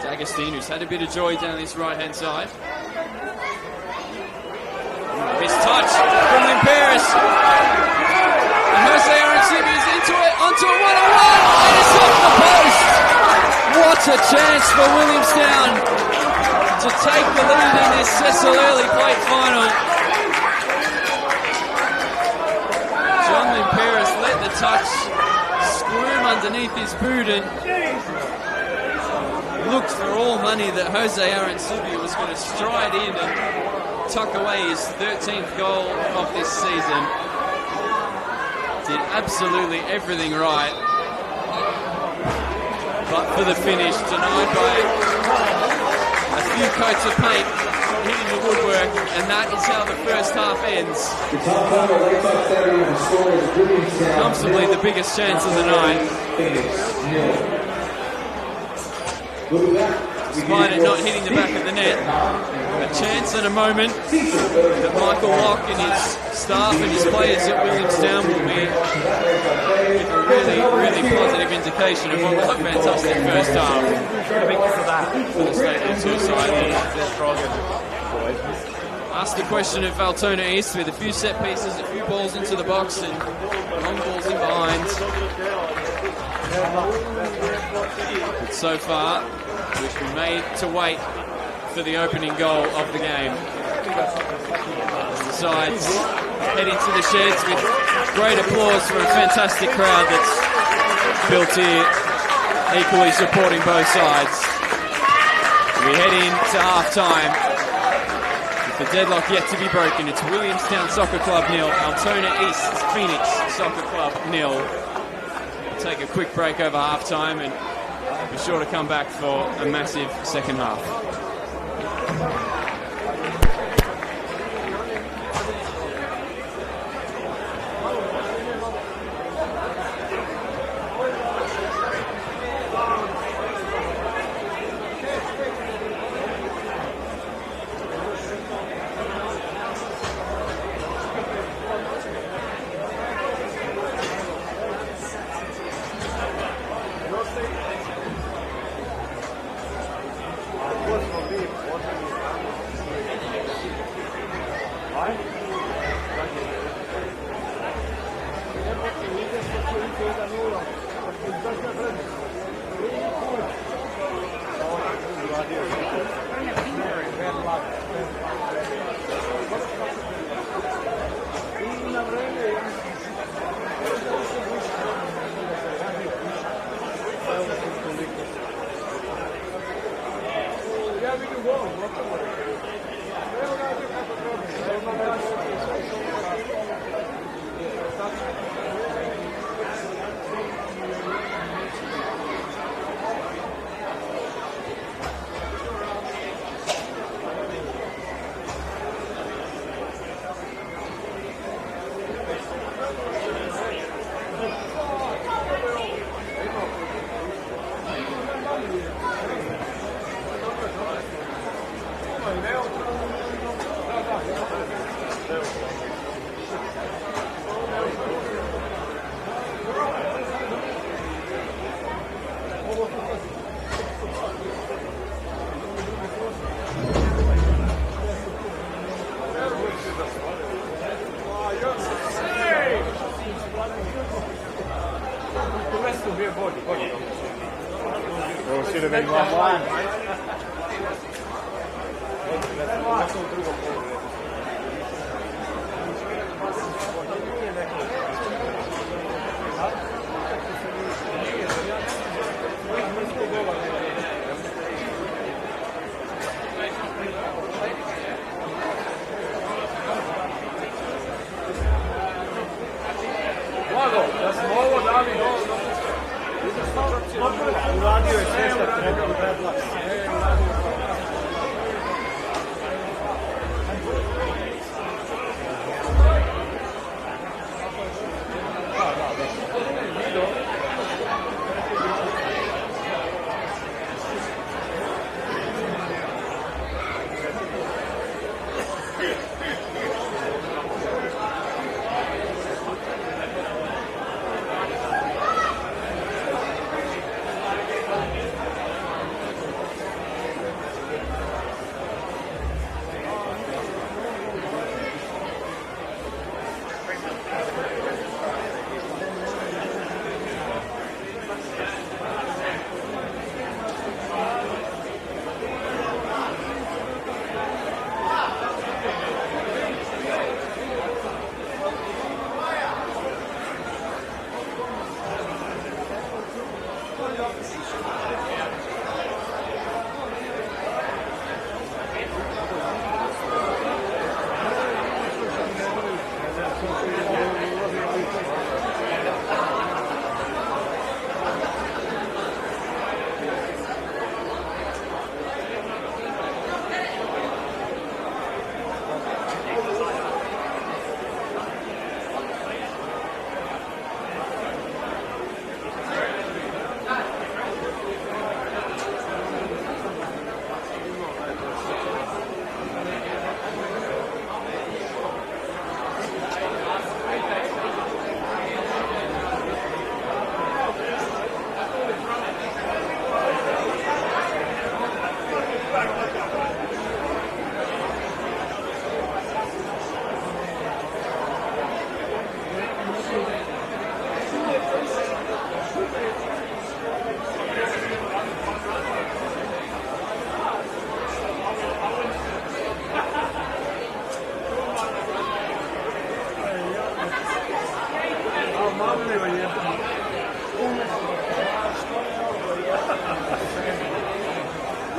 D'Agostin, who's had a bit of joy down this right-hand side. Missed touch from Limperis. And Jose Arancibia is into it, onto a one-on-one, and it's off the post. What a chance for Williamstown to take the lead in this Cecil Earley plate final. John Limperis let the touch squirm underneath his boot and looked for all money that Jose Arancibia was going to stride in and tuck away his 13th goal of this season. Did absolutely everything right, but for the finish, denied by a few coats of paint hitting the woodwork, and that is how the first half ends. Comfortably the biggest chance of the night. Despite it not hitting the back of the net, a chance and a moment that Michael Locke and his staff and his players at Williamstown will be with a really positive indication of what was a fantastic first half for the State League 2 side. Asked the question of Altona East with a few set pieces, a few balls into the box and long balls in behind. But so far, we've been made to wait for the opening goal of the game. The sides head into the sheds with great applause from a fantastic crowd that's built here, equally supporting both sides. We head into half-time with the deadlock yet to be broken. It's Williamstown Soccer Club 0, Altona East Phoenix Soccer Club 0. We'll take a quick break over half-time and be sure to come back for a massive second half.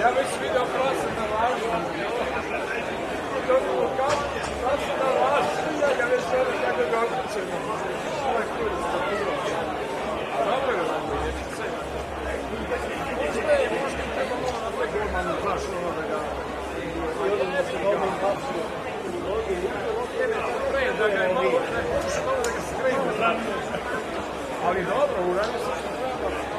Ja već vidio prasa na lažu. Dobro, kao prasa na lažu. Ja ga već vidio kako ga okućeno. Ovo je kurac na bilo. Dobro je vam uvijek. Možda treba malo napraviti golmanu, znaš ono da ga... I onda ne bi golman kapsio. Da ga je malo, da ga skrenu. Ali dobro, uradio sam što treba.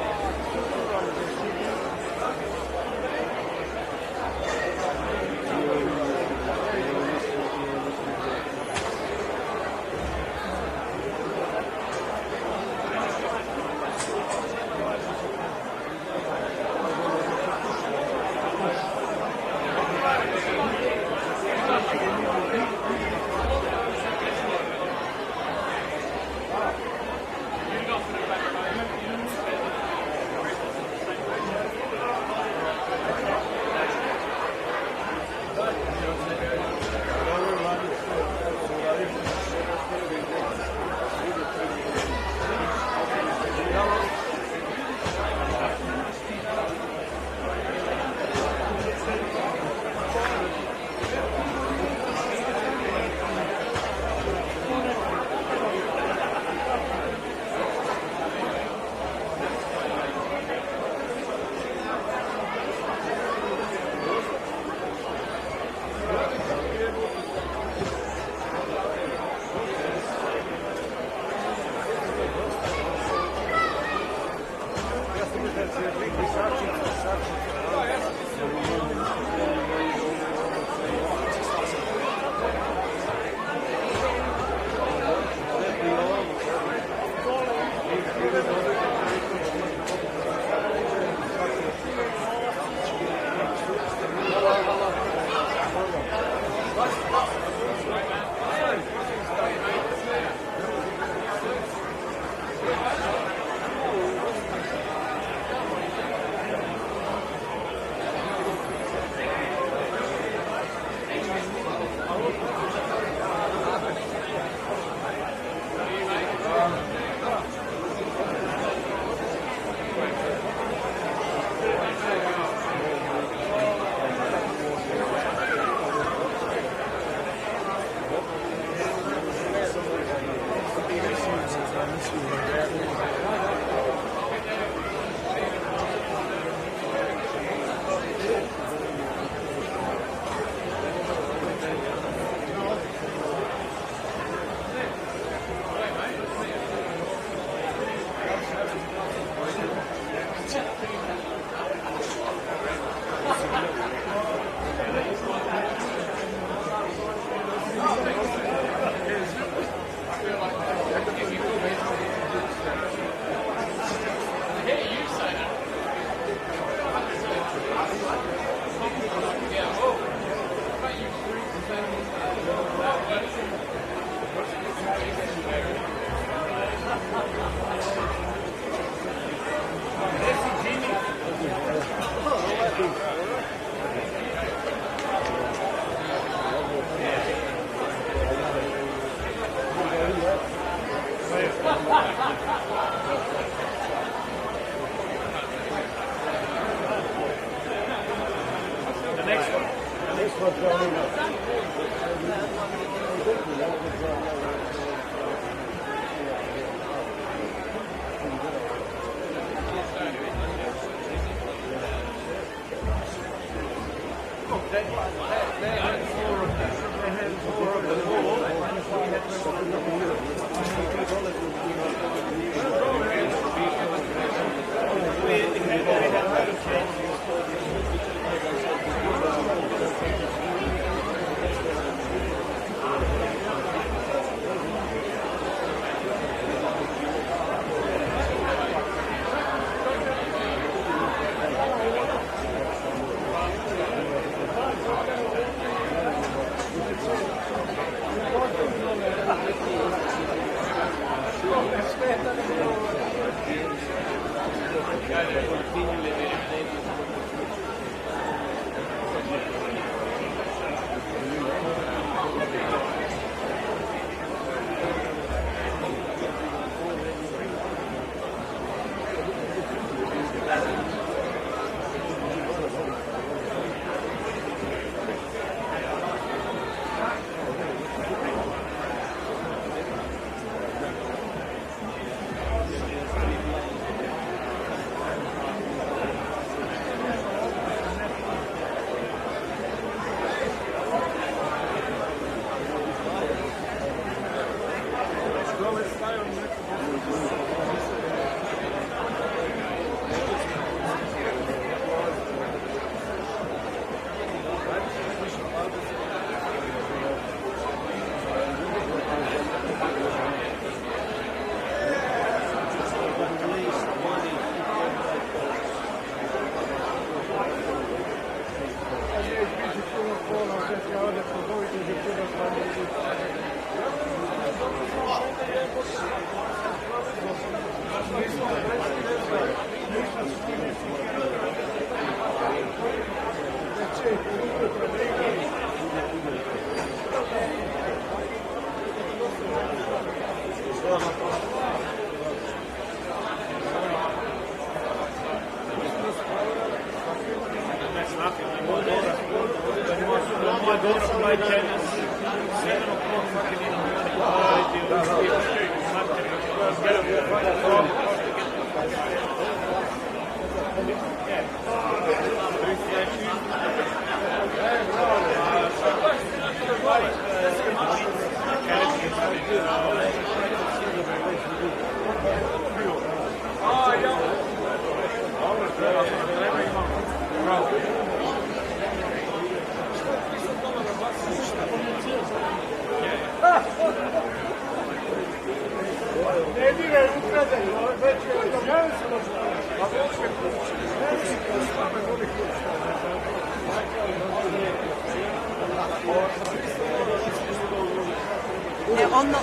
They're on the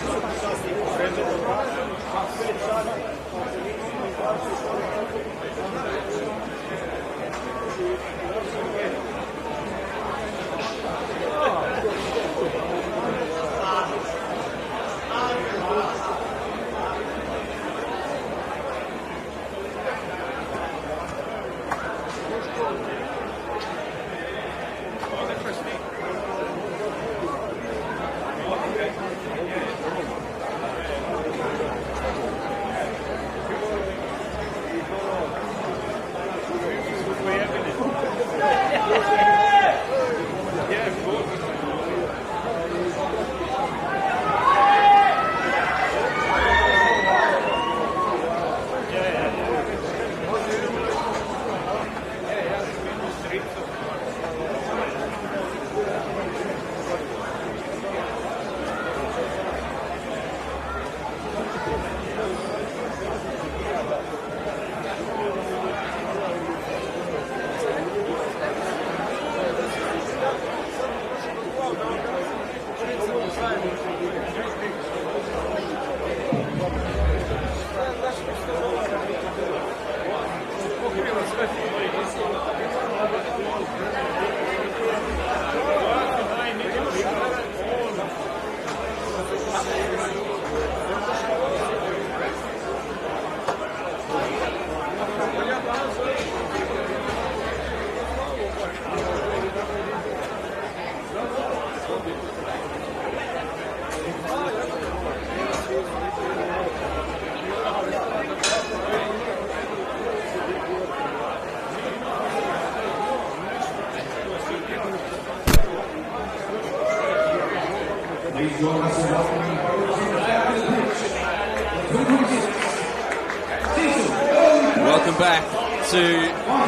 Welcome back to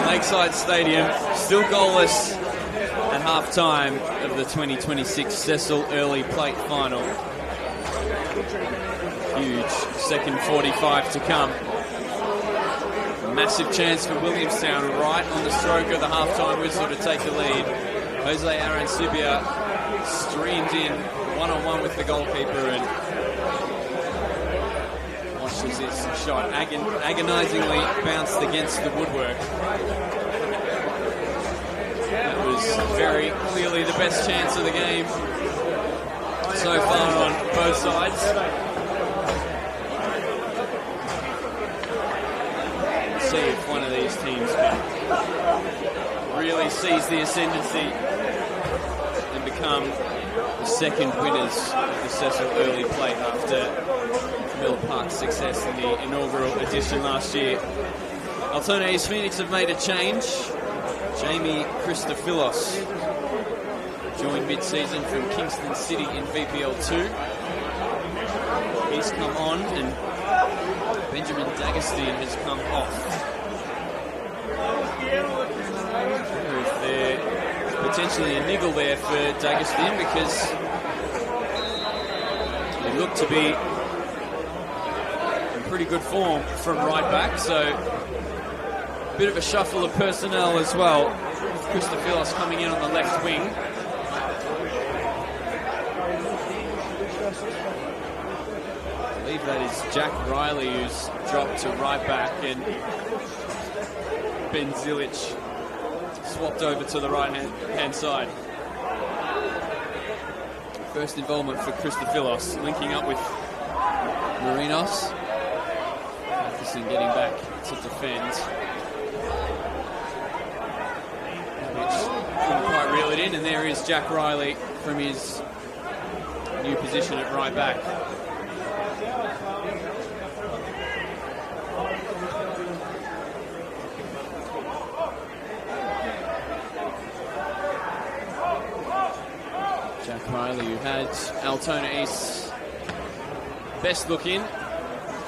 Lakeside Stadium. Still goalless at half-time of the 2026 Cecil Earley Plate Final. Huge second 45 to come. Massive chance for Williamstown right on the stroke of the half-time whistle to take the lead. Jose Arancibia streamed in one-on-one with the goalkeeper and watches his shot agonizingly bounced against the woodwork. That was very clearly the best chance of the game so far on both sides. Let's see if one of these teams can really seize the ascendancy and become the second winners of the Cecil Earley Plate after Mill Park's success in the inaugural edition last year. Altona East Phoenix have made a change. Jamie Christophilos joined mid-season from Kingston City in VPL 2. He's come on and Benjamin D'Agostine has come off. There's potentially a niggle there for D'Agostine because he looked to be in pretty good form from right back, so a bit of a shuffle of personnel as well. Christophilos coming in on the left wing. believe that is Jack Riley, who's dropped to right back, and Ben Zilic swapped over to the right-hand side. First involvement for Christophilos, linking up with Marinos. Matheson getting back to defend. Which couldn't quite reel it in, and there is Jack Riley from his new position at right back. Jack Riley, who had Altona East's best look in.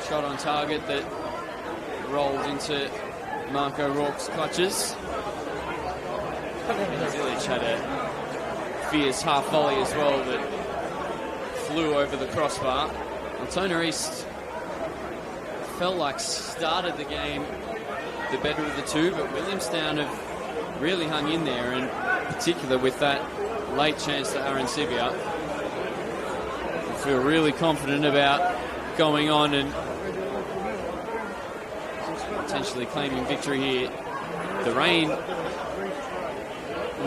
Shot on target that rolled into Marco Rourke's clutches. Zilic had a fierce half volley as well that flew over the crossbar. Altona East felt like started the game the better of the two, but Williamstown have really hung in there, and in particular with that late chance to Arancibia. I feel really confident about going on and potentially claiming victory here. The rain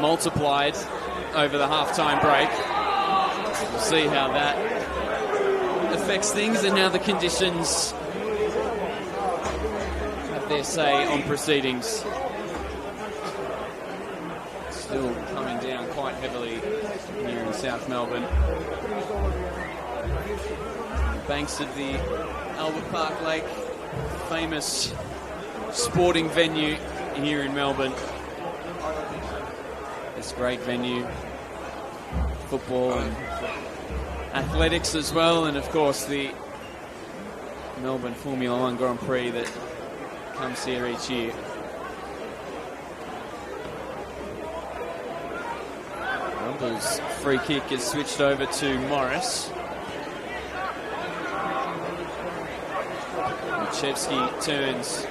multiplied over the half-time break. We'll see how that affects things, and now the conditions have their say on proceedings. Still coming down quite heavily here in South Melbourne. Banks of the Albert Park Lake, famous sporting venue here in Melbourne. This great venue, football and athletics as well, and of course the Melbourne Formula One Grand Prix that comes here each year. Rumble's free kick is switched over to Morris. Chevsky turns,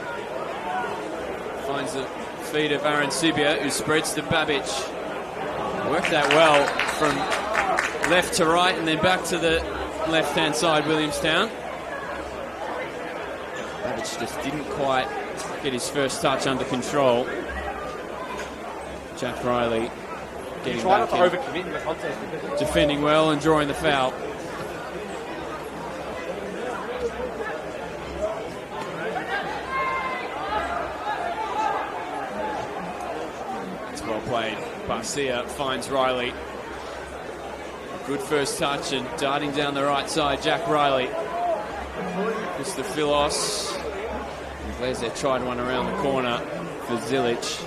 finds the feet of Arancibia, who spreads to Babic. Worked that well from left to right and then back to the left-hand side, Williamstown. Babic just didn't quite get his first touch under control. Jack Riley getting back in, defending well and drawing the foul. Played. Barcia finds Riley. Good first touch and darting down the right side, Jack Riley. Christophilos. Glazek tried one around the corner for Zilic.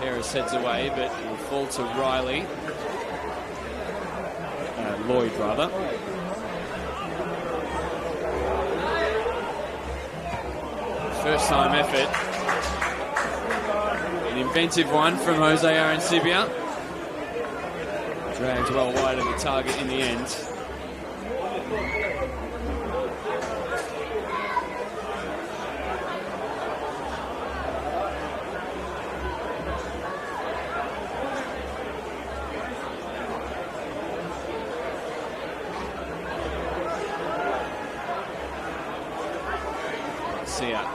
Paris heads away, but it will fall to Riley. Lloyd, rather. First time effort. An inventive one from Jose Arancibia. Dragged well wide of the target in the end.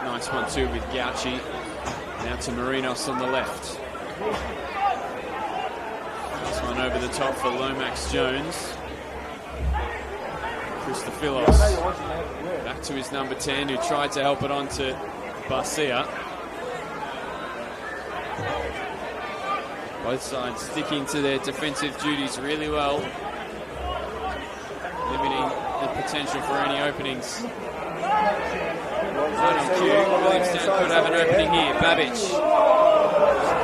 Nice 1-2 with Gauci. Now to Marinos on the left. This one over the top for Lomax Jones. Christophilos back to his number 10, who tried to help it on to Barcia. Both sides sticking to their defensive duties really well, limiting the potential for any openings. Right on cue, Williamstown could have an opening here. Babic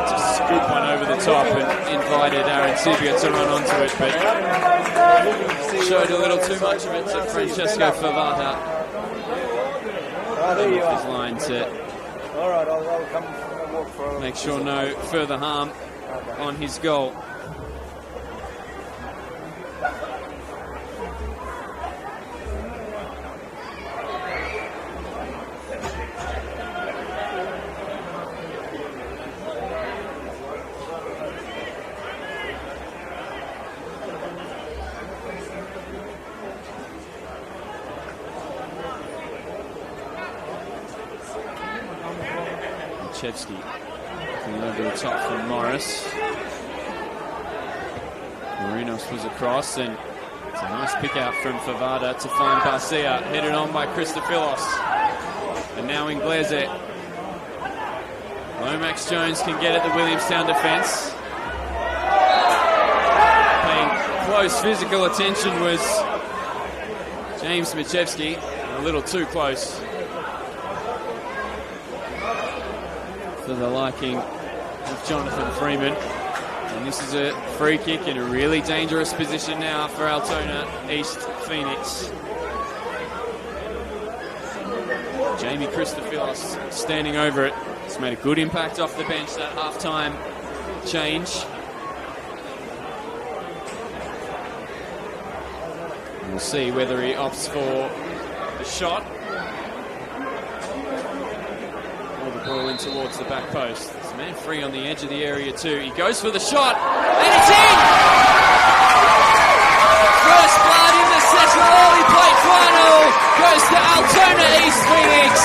just scooped one over the top and invited Arancibia to run onto it, but showed a little too much of it to Francesco Favata. His line to make sure no further harm on his goal. Michevsky. Looking over the top from Morris. Marinos was across, and it's a nice pick out from Favada to find Barcia. Headed on by Christophilos. And now Inglese. Lomax Jones can get at the Williamstown defence. Paying close physical attention was James Michevsky. A little too close for the liking of Jonathan Freeman. And this is a free kick in a really dangerous position now for Altona East Phoenix. Jamie Christophilos standing over it. He's made a good impact off the bench, that half-time change. We'll see whether he opts for the shot or the ball in towards the back post. There's a man free on the edge of the area too. He goes for the shot, and it's in! First blood in the Cecil Earley plate final goes to Altona East Phoenix.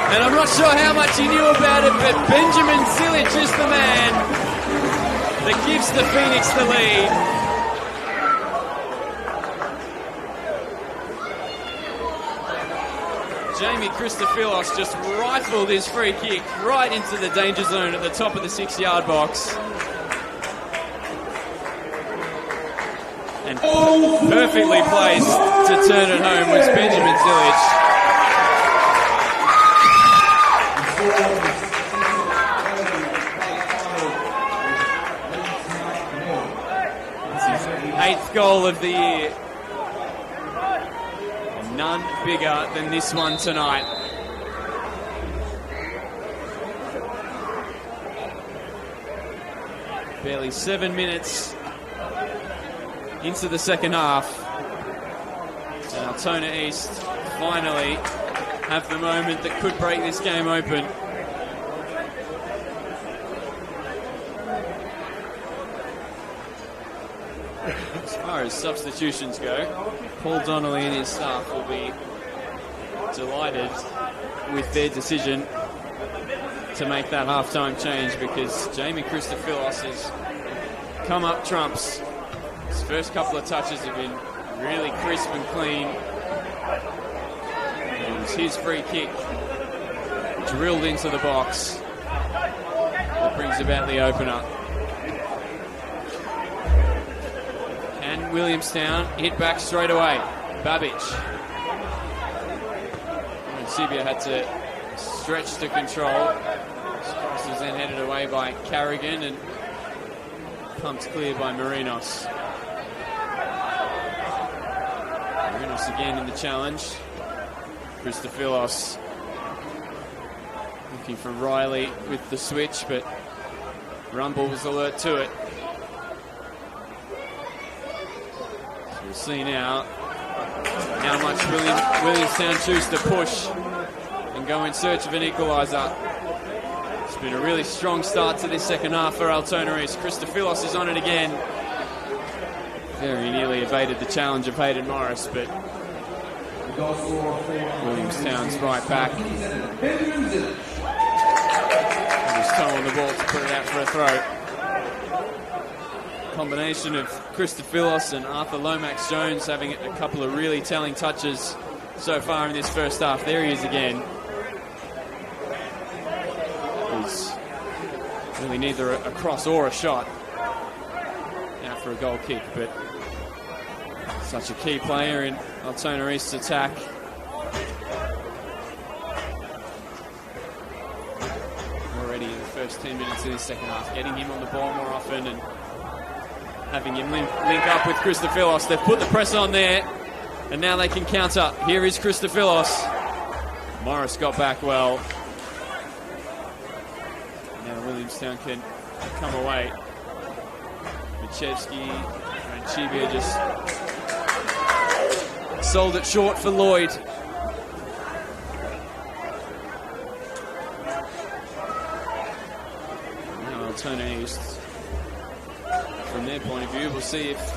And I'm not sure how much he knew about it, but Benjamin Zilic is the man that gives the Phoenix the lead. Jamie Christophilos just rifled his free kick right into the danger zone at the top of the 6-yard box. And perfectly placed to turn it home was Benjamin Zilic. Eighth goal of the year. And none bigger than this one tonight. Barely 7 minutes into the second half. And Altona East finally have the moment that could break this game open. As far as substitutions go, Paul Donnelly and his staff will be delighted with their decision to make that half-time change, because Jamie Christophilos has come up trumps. His first couple of touches have been really crisp and clean. It was his free kick drilled into the box that brings about the opener. And Williamstown hit back straight away. Babic. And Sibia had to stretch to control. This cross was then headed away by Carrigan and pumped clear by Marinos. Marinos again in the challenge. Christophilos looking for Riley with the switch, but Rumble was alert to it. So we'll see now how much Williamstown choose to push and go in search of an equaliser. It's been a really strong start to this second half for Altona East. Christophilos is on it again. Very nearly evaded the challenge of Hayden Morris, but Williamstown's right back. His toe on the ball to put it out for a throw. Combination of Christophilos and Arthur Lomax Jones having a couple of really telling touches so far in this first half. There he is again. He's really neither a cross or a shot. Out for a goal kick, but such a key player in Altona East's attack. Already in the first 10 minutes of this second half, getting him on the ball more often and having him link up with Christophilos. They've put the press on there, and now they can counter. Here is Christophilos. Morris got back well. Now Williamstown can come away. Michevsky and Chibia just sold it short for Lloyd. Now Altona East, from their point of view, we'll see if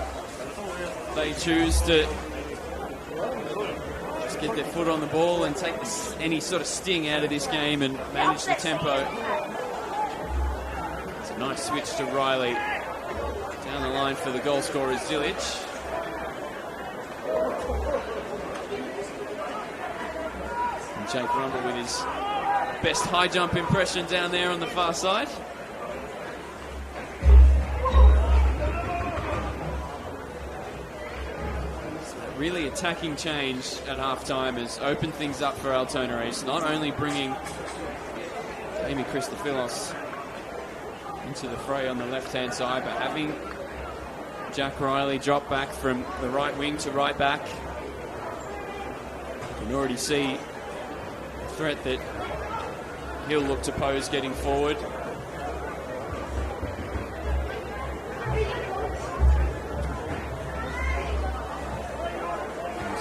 they choose to just get their foot on the ball and take any sort of sting out of this game and manage the tempo. It's a nice switch to Riley. Down the line for the goal scorer, Zilic. And Jake Rumble with his best high jump impression down there on the far side. Really attacking change at halftime has opened things up for Altona East, not only bringing Amy Christophilos into the fray on the left-hand side, but having Jack Riley drop back from the right wing to right back. You can already see the threat that he'll look to pose getting forward.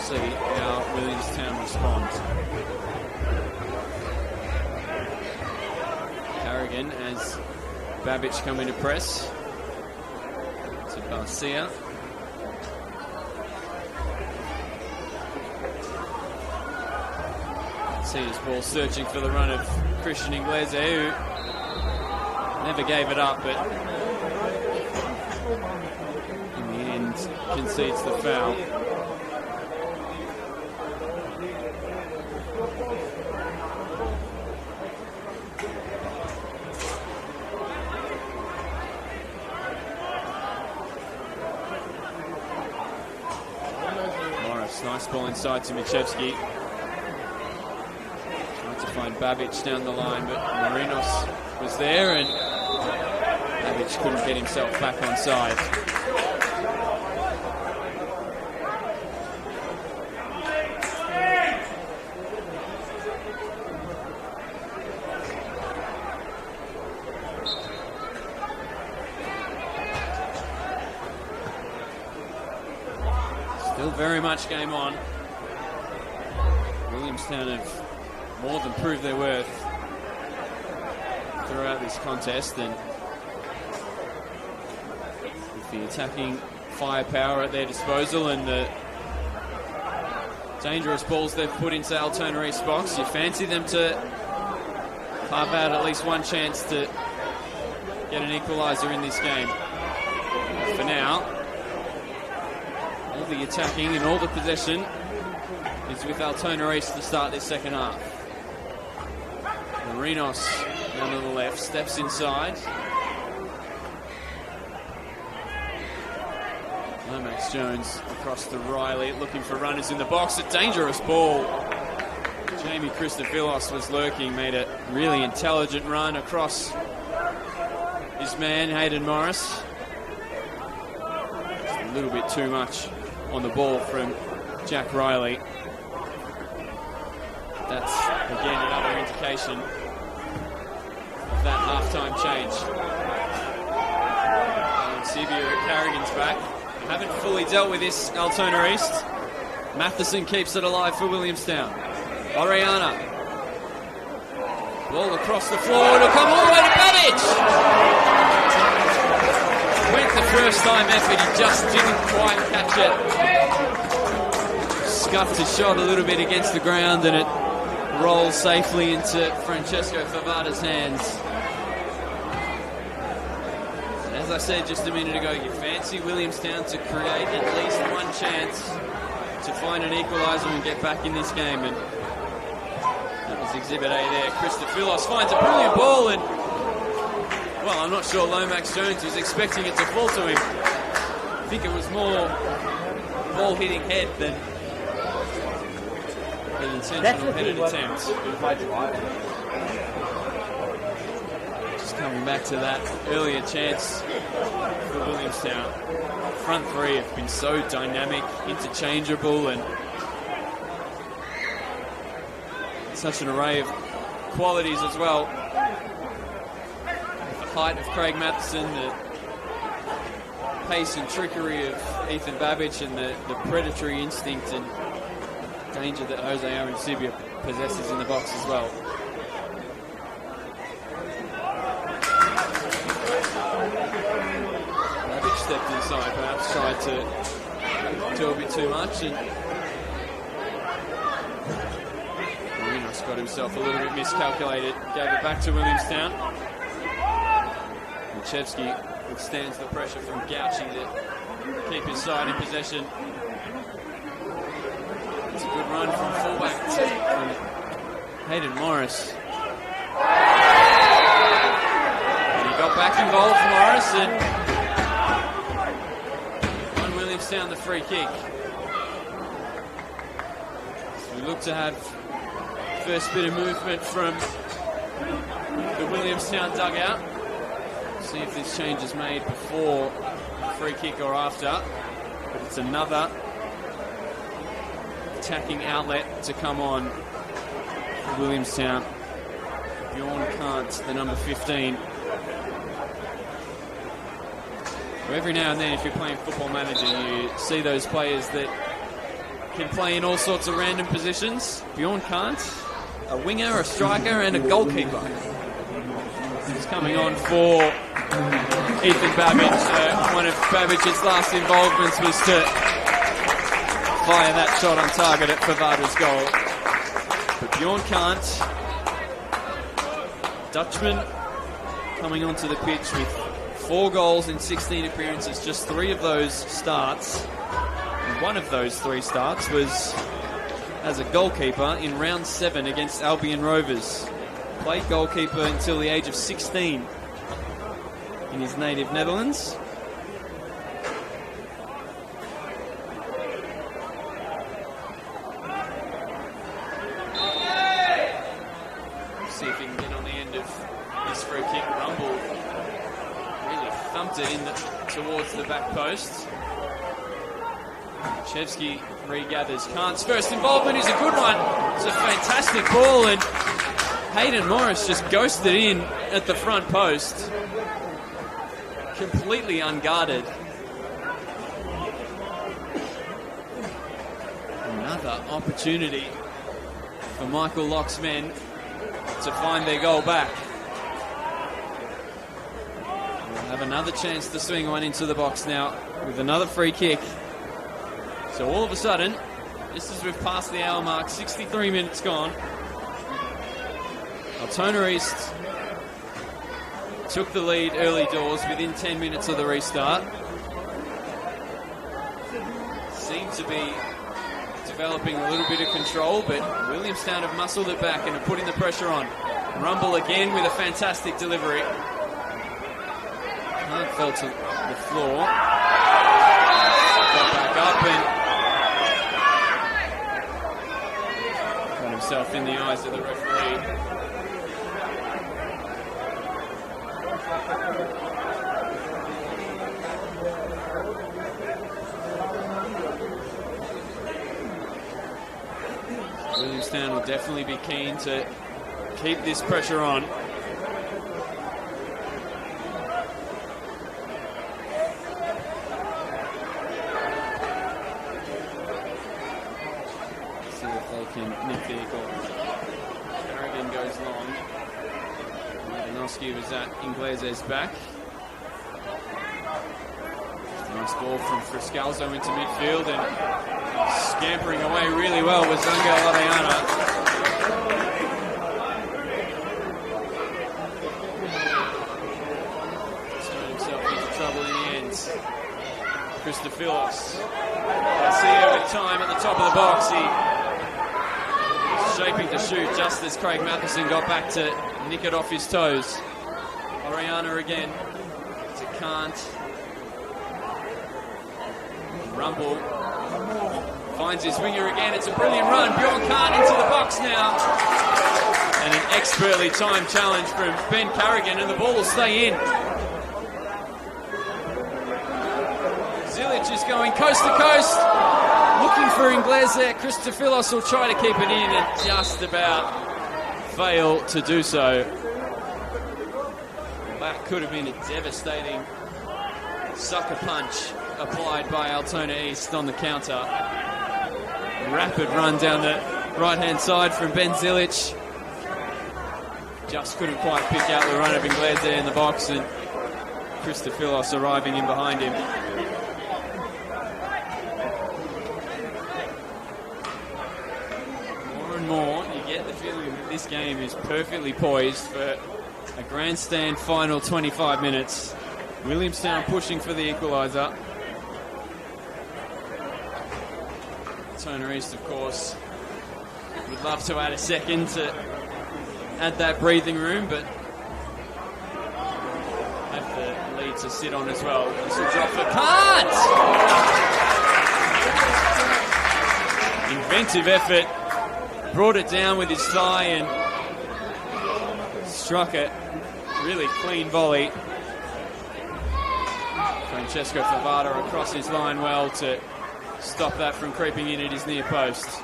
See how Williamstown respond. Carrigan as Babbage come into press to Garcia. See his ball searching for the run of Christian Inglese, who never gave it up, but in the end concedes the foul. Nice ball inside to Michevsky. Trying to find Babbage down the line, but Marinos was there and Babbage couldn't get himself back on side. Very much game on. Williamstown have more than proved their worth throughout this contest, and with the attacking firepower at their disposal and the dangerous balls they've put into Altona East box, you fancy them to carve out at least one chance to get an equaliser in this game. For now, all the attacking and all the possession is with Altona East to start this second half. Marinos down to the left, steps inside. Lomax Jones across to Riley, looking for runners in the box. A dangerous ball. Jamie Christophilos was lurking, made a really intelligent run across his man, Hayden Morris. Just a little bit too much on the ball from Jack Riley. That's, again, another indication of that halftime change. And Sibia at Carrigan's back. Haven't fully dealt with this, Altona East. Matheson keeps it alive for Williamstown. Oriana. Ball across the floor. It'll come all the way to Babbage. Went the first time effort. He just didn't quite catch it. Scuffed his shot a little bit against the ground and it rolls safely into Francesco Favada's hands. And as I said just a minute ago, you fancy Williamstown to create at least one chance to find an equaliser and get back in this game. And that was Exhibit A there. Christophilos finds a brilliant ball and, well, I'm not sure Lomax Jones was expecting it to fall to him. I think it was more ball hitting head than an intentional headed attempt. Just coming back to that earlier chance for Williamstown. Front three have been so dynamic, interchangeable, and such an array of qualities as well. The height of Craig Matheson, the pace and trickery of Ethan Babbage, and the predatory instinct and danger that Jose Arancibia possesses in the box as well. Babbage stepped inside, perhaps tried to do a bit too much, and Just got himself a little bit miscalculated. Gave it back to Williamstown. Chevsky withstands the pressure from Gauchi to keep his side in possession. It's a good run from fullback from Hayden Morris. And he got back involved, Morris, and won Williamstown the free kick. So we look to have first bit of movement from the Williamstown dugout. See if this change is made before the free kick or after. But it's another attacking outlet to come on for Williamstown. Bjorn Kant, the number 15. So every now and then, if you're playing Football Manager, you see those players that can play in all sorts of random positions. Bjorn Kant, a winger, a striker, and a goalkeeper. He's coming on for Ethan Babbage. One of Babbage's last involvements was to fire that shot on target at Favada's goal. But Bjorn Kant, Dutchman, coming onto the pitch with 4 goals in 16 appearances, just 3 of those starts. And one of those 3 starts was as a goalkeeper in round 7 against Albion Rovers. Played goalkeeper until the age of 16 in his native Netherlands. See if he can get on the end of this free kick. Rumble really thumped it in towards the back post. Chevsky regathers. Kant's first involvement is a good one. It's a fantastic ball, and Hayden Morris just ghosted in at the front post. Completely unguarded. Another opportunity for Michael Locke's men to find their goal back. We'll have another chance to swing one into the box now with another free kick. So all of a sudden, just as we've passed the hour mark, 63 minutes gone, Altona East took the lead early doors within 10 minutes of the restart. Seemed to be developing a little bit of control, but Williamstown have muscled it back and are putting the pressure on. Rumble again with a fantastic delivery. Kant fell to the floor. Got back up and got himself in the eyes of the referee. Williamstown will definitely be keen to keep this pressure on. See if they can nip the goal. Carrigan goes long. Madanowski was at Ingles's back. Nice ball from Friscalzo into midfield, and scampering away really well was Zanga Ladeana. Got himself into trouble in the end. Christophilos. Garcia with time at the top of the box. He was shaping to shoot just as Craig Matheson got back to nick it off his toes. Oriana again to Kant. Rumble finds his winger again. It's a brilliant run. Bjorn Kant into the box now. And an expertly timed challenge from Ben Carrigan, and the ball will stay in. Zilic is going coast to coast, looking for Inglese. Christophilos will try to keep it in and just about fail to do so. That could have been a devastating sucker punch applied by Altona East on the counter. Rapid run down the right-hand side from Ben Zilic. Just couldn't quite pick out the run of Inglese in the box, and Christophilos arriving in behind him. More and more, you get the feeling this game is perfectly poised for a grandstand final 25 minutes. Williamstown pushing for the equaliser. Altona East, of course, would love to add a second to add that breathing room, but have the lead to sit on as well. This will drop for Kant! Inventive effort, brought it down with his thigh and struck it. Really clean volley. Francesco Favada across his line well to stop that from creeping in at his near post.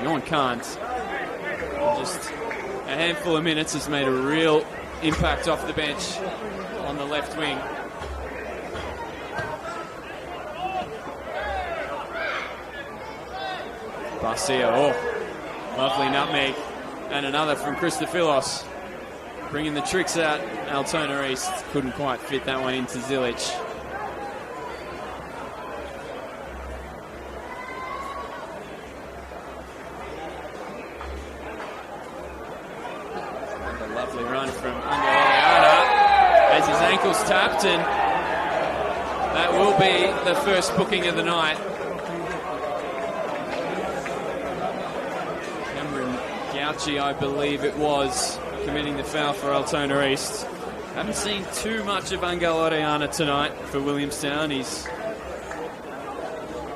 Bjorn Kant, in just a handful of minutes, has made a real impact off the bench on the left wing. Garcia, lovely nutmeg. And another from Christophilos. Bringing the tricks out. Altona East couldn't quite fit that one into Zilic. A lovely run from Angeliana as his ankle's tapped, and that will be the first booking of the night. Gauci, I believe it was, committing the foul for Altona East. Haven't seen too much of Angel Orellana tonight for Williamstown. He's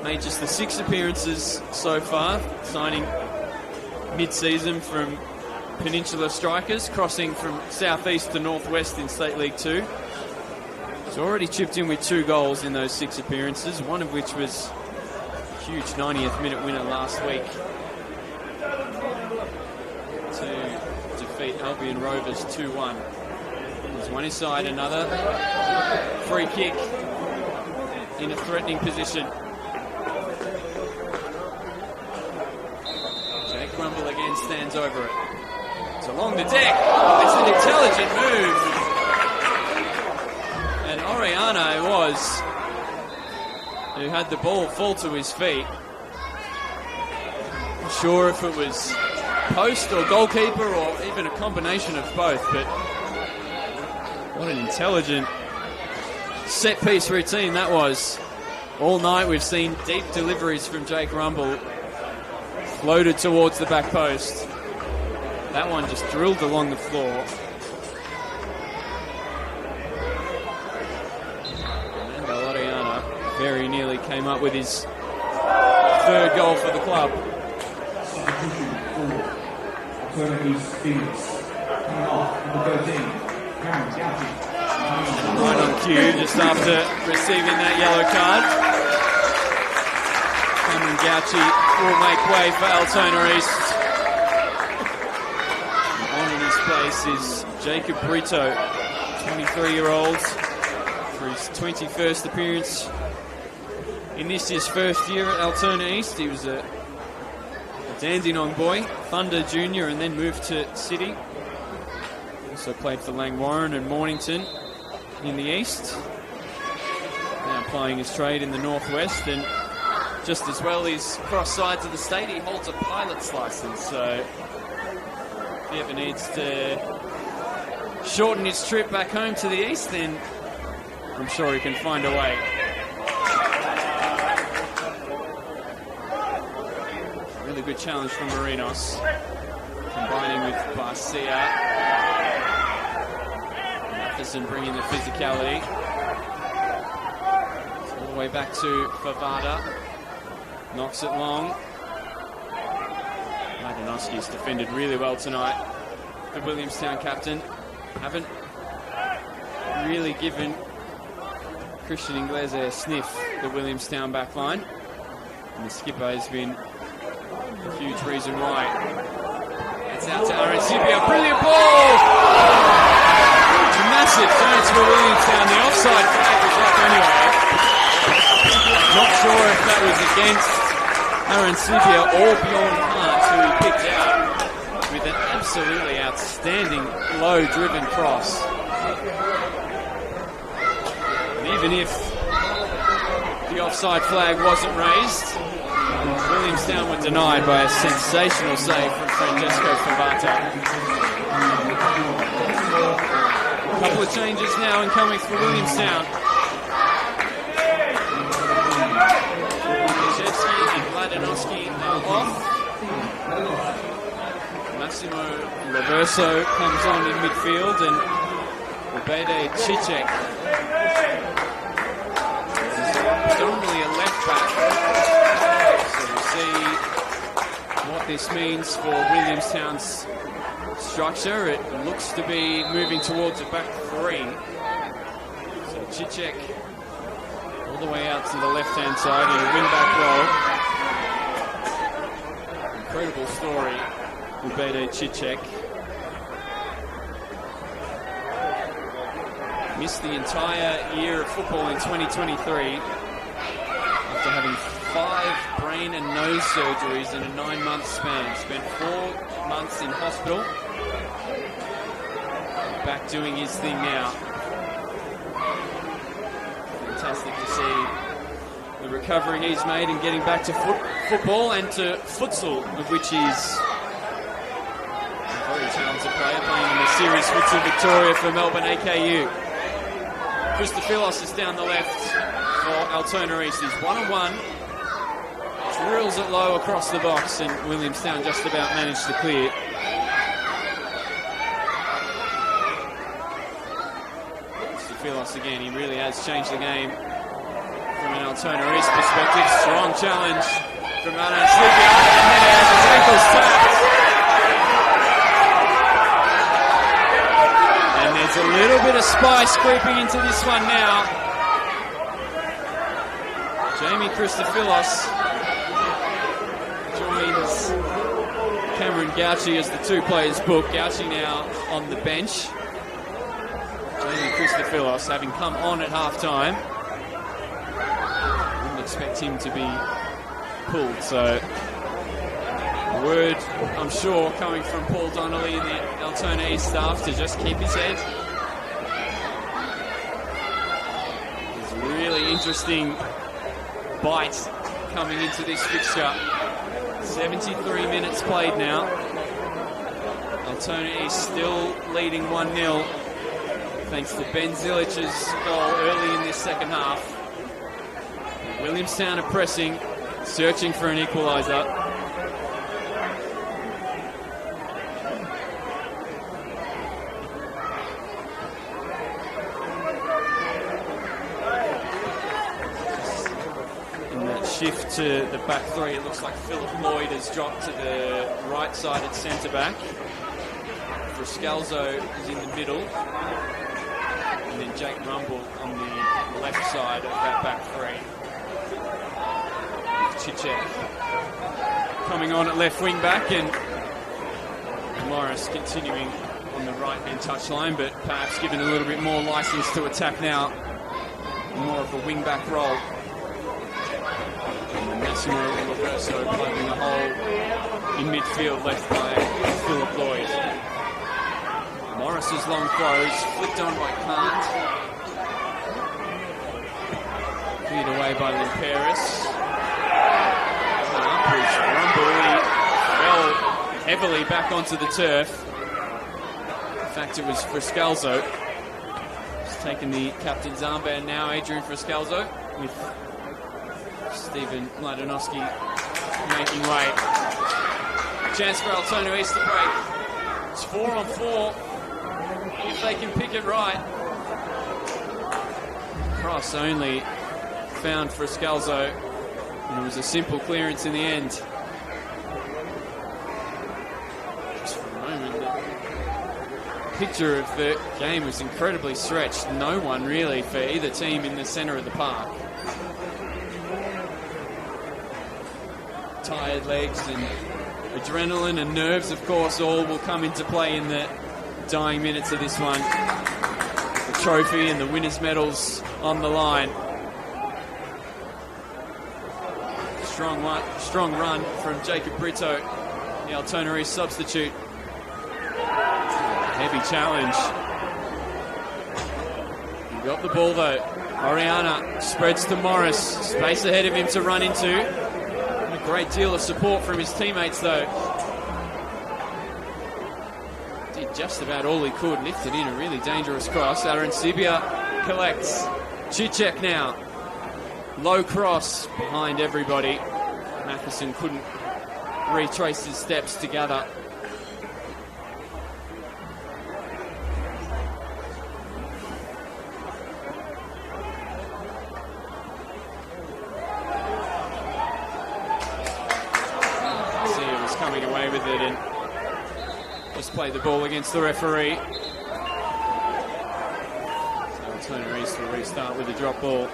made just the 6 appearances so far, signing mid-season from Peninsula Strikers, crossing from southeast to northwest in State League 2. He's already chipped in with 2 goals in those 6 appearances, one of which was a huge 90th minute winner last week to defeat Albion Rovers 2-1. There's one inside, another free kick in a threatening position. Jake Grumble again stands over it. It's along the deck. It's an intelligent move. And Orellana it was who had the ball fall to his feet. Not sure if it was post or goalkeeper or even a combination of both, but what an intelligent set piece routine that was. All night we've seen deep deliveries from Jake Rumble floated towards the back post. That one just drilled along the floor. Fernando Orellana very nearly came up with his 3rd goal for the club. Right on cue, just after receiving that yellow card. Cameron Gauci will make way for Altona East. And on in his place is Jacob Brito, 23-year-old, for his 21st appearance in this his first year at Altona East. He was a Dandenong boy, Thunder Junior, and then moved to City. Also played for Langwarrin and Mornington in the east. Now plying his trade in the northwest, and just as well he's cross sides of the state. He holds a pilot's license, so if he ever needs to shorten his trip back home to the east, then I'm sure he can find a way. Really good challenge from Marinos, combining with Garcia. Matheson bringing the physicality. All the way back to Favada. Knocks it long. Mladenowski's defended really well tonight. The Williamstown captain. Haven't really given Christian Inglese a sniff, the Williamstown back line. And the skipper has been a huge reason why. It's out to Arancibia. Brilliant ball! Massive chance for Williamstown. The offside flag was up anyway. Not sure if that was against Arancibia or Bjorn Hart, who he picked out with an absolutely outstanding low-driven cross. And even if the offside flag wasn't raised, Williamstown were denied by a sensational save from Francesco Favata. A couple of changes now incoming for Williamstown. Krzyzewski and Mladenowski are off. Massimo Laverso comes on in midfield, and Ubede Cicek, predominantly a left back. So we'll see what this means for Williamstown's structure. It looks to be moving towards a back three. So Cicek all the way out to the left-hand side in a wing-back role. Incredible story, Ubede Cicek. Missed the entire year of football in 2023 after having 5 brain and nose surgeries in a 9-month span. Spent 4 months in hospital. Back doing his thing now. Fantastic to see the recovery he's made and getting back to football and to futsal, of which he's a very talented player, playing in the Series Futsal Victoria for Melbourne AKU. Christophilos is down the left for Altona East. He's one-on-one. Drills it low across the box, and Williamstown just about managed to clear. Christophilos again, he really has changed the game from an Altona East perspective. Strong challenge from Anan Sleepy, and then he has his ankles tapped. There's a little bit of spice creeping into this one now. Jamie Christophilos joins Cameron Gauci as the 2 players book. Gauci now on the bench. Jamie Christophilos having come on at half-time. Wouldn't expect him to be pulled, so word, I'm sure, coming from Paul Donnelly and the Altona East staff to just keep his head. There's a really interesting bite coming into this fixture. 73 minutes played now. Altona East still leading 1-0 thanks to Ben Zilic's goal early in this second half. Williamstown are pressing, searching for an equaliser. Shift to the back three. It looks like Philip Lloyd has dropped to the right side at centre back. Friscalzo is in the middle, and then Jake Rumble on the left side of that back three. Cicek coming on at left wing back, and Morris continuing on the right hand touchline, but perhaps given a little bit more licence to attack now, more of a wing back role. Massimo Laverso plugging a hole in midfield left by Philip Lloyd. Morris's long throws flicked on by Kant. Cleared away by Limperis. Rumble fell heavily back onto the turf. In fact, it was Friscalzo. He's taken the captain's armband now, Adrian Friscalzo, with Stephen Mladenowski making way. Chance for Altona East to break. It's 4-on-4 if they can pick it right. Cross only found for Friscalzo, and it was a simple clearance in the end. Just for a moment, the picture of the game was incredibly stretched. No one really for either team in the centre of the park. Tired legs and adrenaline and nerves, of course, all will come into play in the dying minutes of this one. The trophy and the winners' medals on the line. Strong run from Jacob Brito, the Altona East substitute. Heavy challenge. He got the ball though. Oriana spreads to Morris. Space ahead of him to run into. Great deal of support from his teammates, though. Did just about all he could, lifted in a really dangerous cross. Arancibia collects. Cicek now. Low cross behind everybody. Matheson couldn't retrace his steps together. Coming away with it and just played the ball against the referee. So Altona East will restart with a drop ball.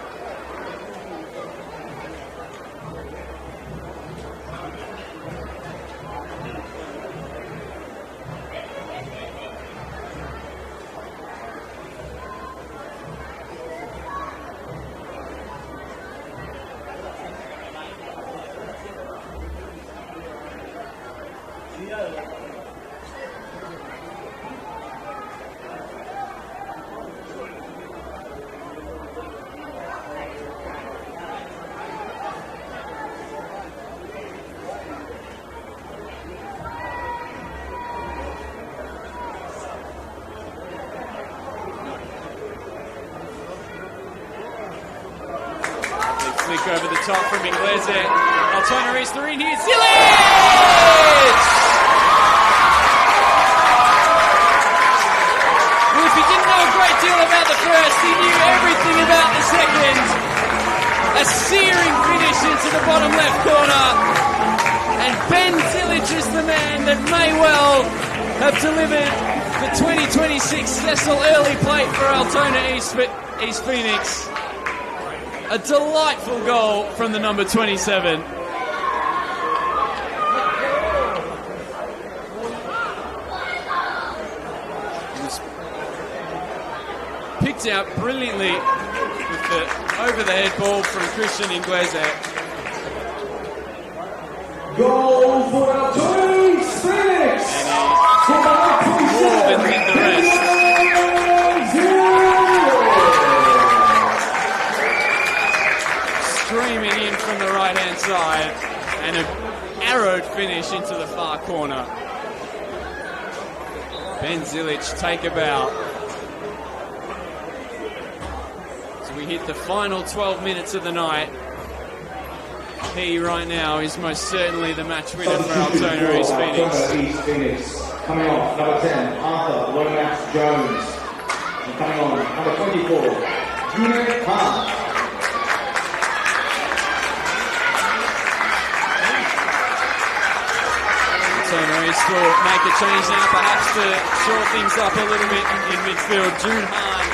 Flick over the top from Inglese. Altona East are in here. Zilic! Well, if he didn't know a great deal about the first, he knew everything about the second. A searing finish into the bottom left corner. And Ben Zilic is the man that may well have delivered the 2026 Cecil Earley plate for Altona East Phoenix. A delightful goal from the number 27. It was picked out brilliantly with the over-the-head ball from Christian Inglese. Goal for Altona East Phoenix! And he more than did the rest. Streaming in from the right-hand side and an arrowed finish into the far corner. Ben Zilic take a bow. So we hit the final 12 minutes of the night. He right now is most certainly the match winner for Altona East Phoenix. Altona East Phoenix. Coming off, number 10, Arthur Lomax Jones. And coming on, number 24, Junior Khan. Altona East will make a change now, perhaps to shore things up a little bit in midfield. June Hahn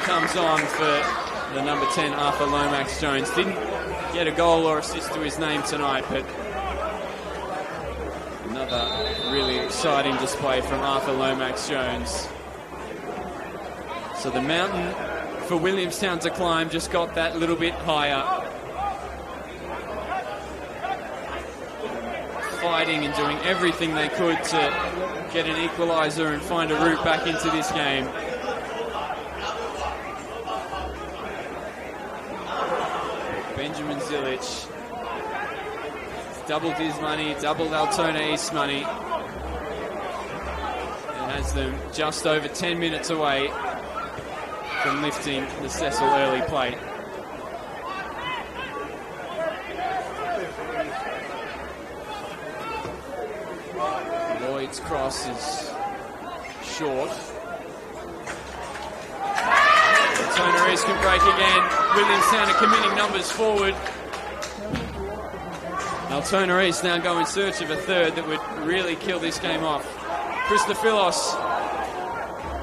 comes on for the number 10, Arthur Lomax Jones. Didn't get a goal or assist to his name tonight, but another really exciting display from Arthur Lomax Jones. So the mountain for Williamstown to climb just got that little bit higher. Fighting and doing everything they could to get an equaliser and find a route back into this game. Benjamin Zilic doubled his money, doubled Altona East's money, and has them just over 10 minutes away from lifting the Cecil Earley plate. Lloyd's cross is short. Altona East can break again. Williamstown are committing numbers forward. Altona East now go in search of a third that would really kill this game off. Christophilos.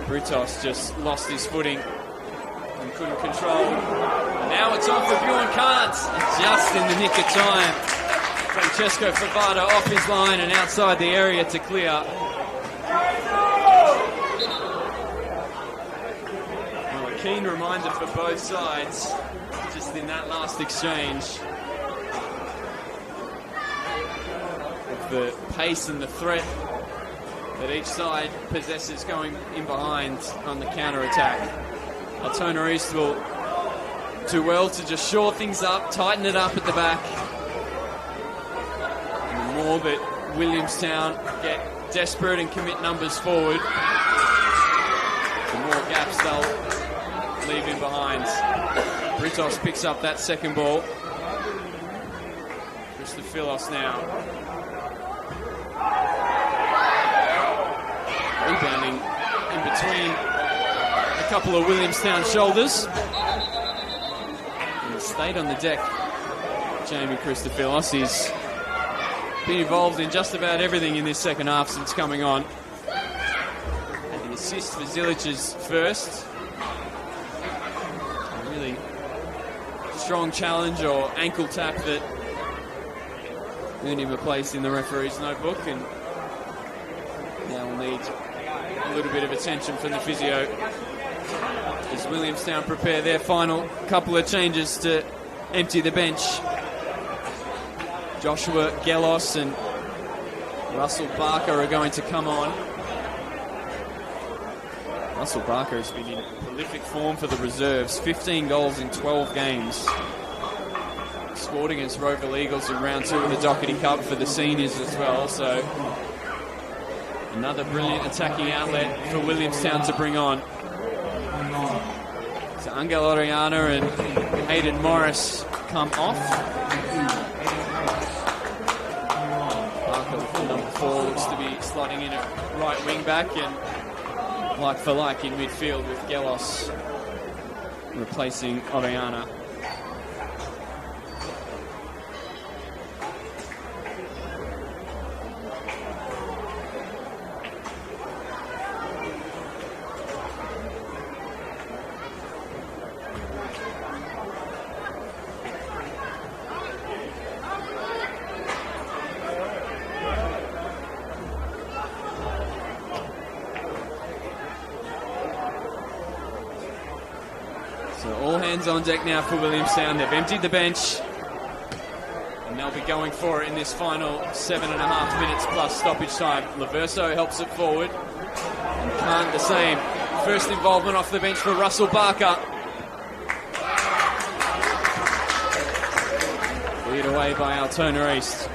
Brutos just lost his footing and couldn't control. And now it's on for Bjorn Kant, just in the nick of time. Francesco Favado off his line and outside the area to clear. Well, a keen reminder for both sides, just in that last exchange, of the pace and the threat that each side possesses going in behind on the counter-attack. Altona East will do well to just shore things up, tighten it up at the back, more, but Williamstown get desperate and commit numbers forward. The more gaps they'll leave in behind. Britos picks up that second ball. Christophilos now. Rebounding in between a couple of Williamstown shoulders. And stayed on the deck. Jamie Christophilos. He's been involved in just about everything in this second half since coming on. And the assist for Zilic's first. A really strong challenge or ankle tap that earned him a place in the referee's notebook, and now will need a little bit of attention from the physio as Williamstown prepare their final couple of changes to empty the bench. Joshua Gelos and Russell Barker are going to come on. Russell Barker has been in prolific form for the reserves. 15 goals in 12 games. Scored against Roval Eagles in round 2 of the Doherty Cup for the seniors as well. So another brilliant attacking outlet for Williamstown to bring on. So Angel Oriana and Hayden Morris come off. Number 4 looks to be slotting in at right wing back, and like for like in midfield with Gelos replacing Oriana. On deck now for Williamstown. They've emptied the bench and they'll be going for it in this final 7.5 minutes plus stoppage time. Laverso helps it forward, and Khan the same. First involvement off the bench for Russell Barker. Lead away by Altona East.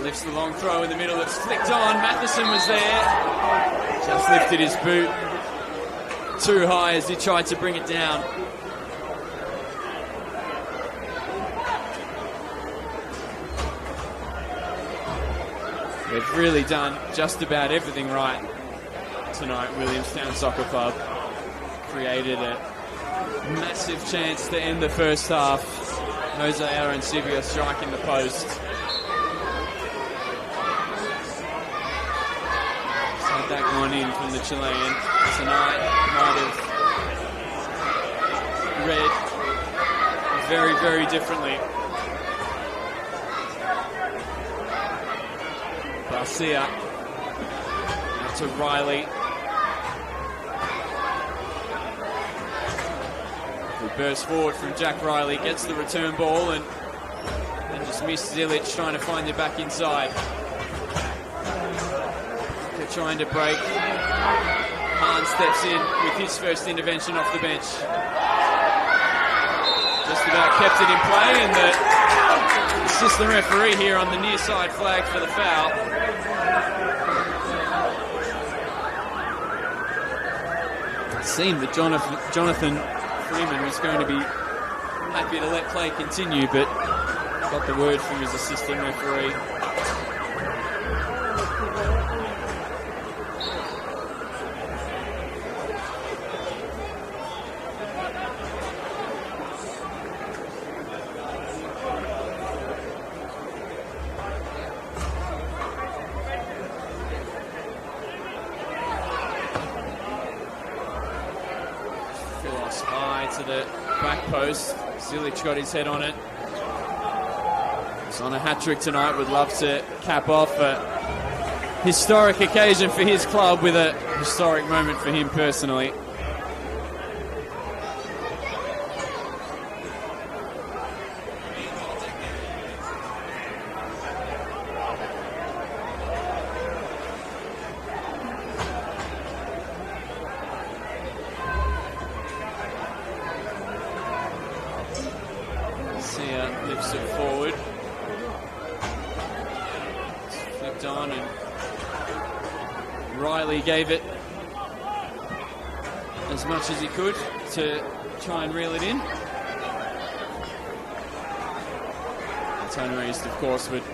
Lifts the long throw in the middle. It's flicked on. Matheson was there. Just lifted his boot too high as he tried to bring it down. They've really done just about everything right tonight, Williamstown Soccer Club. Created a massive chance to end the first half. Jose Arancibia striking the post. That gone in from the Chilean tonight might have read very, very differently. Garcia out to Riley. He bursts forward from Jack Riley, gets the return ball and just missed Zilic trying to find it back inside. Trying to break. Hahn steps in with his first intervention off the bench. Just about kept it in play, and the assistant referee here on the near side flag for the foul. It seemed that Jonathan Freeman was going to be happy to let play continue, but got the word from his assistant referee. Zilic got his head on it. He's on a hat-trick tonight. Would love to cap off a historic occasion for his club with a historic moment for him personally. lifts it forward. It's flicked on, and Riley gave it as much as he could to try and reel it in. Altona East, of course, would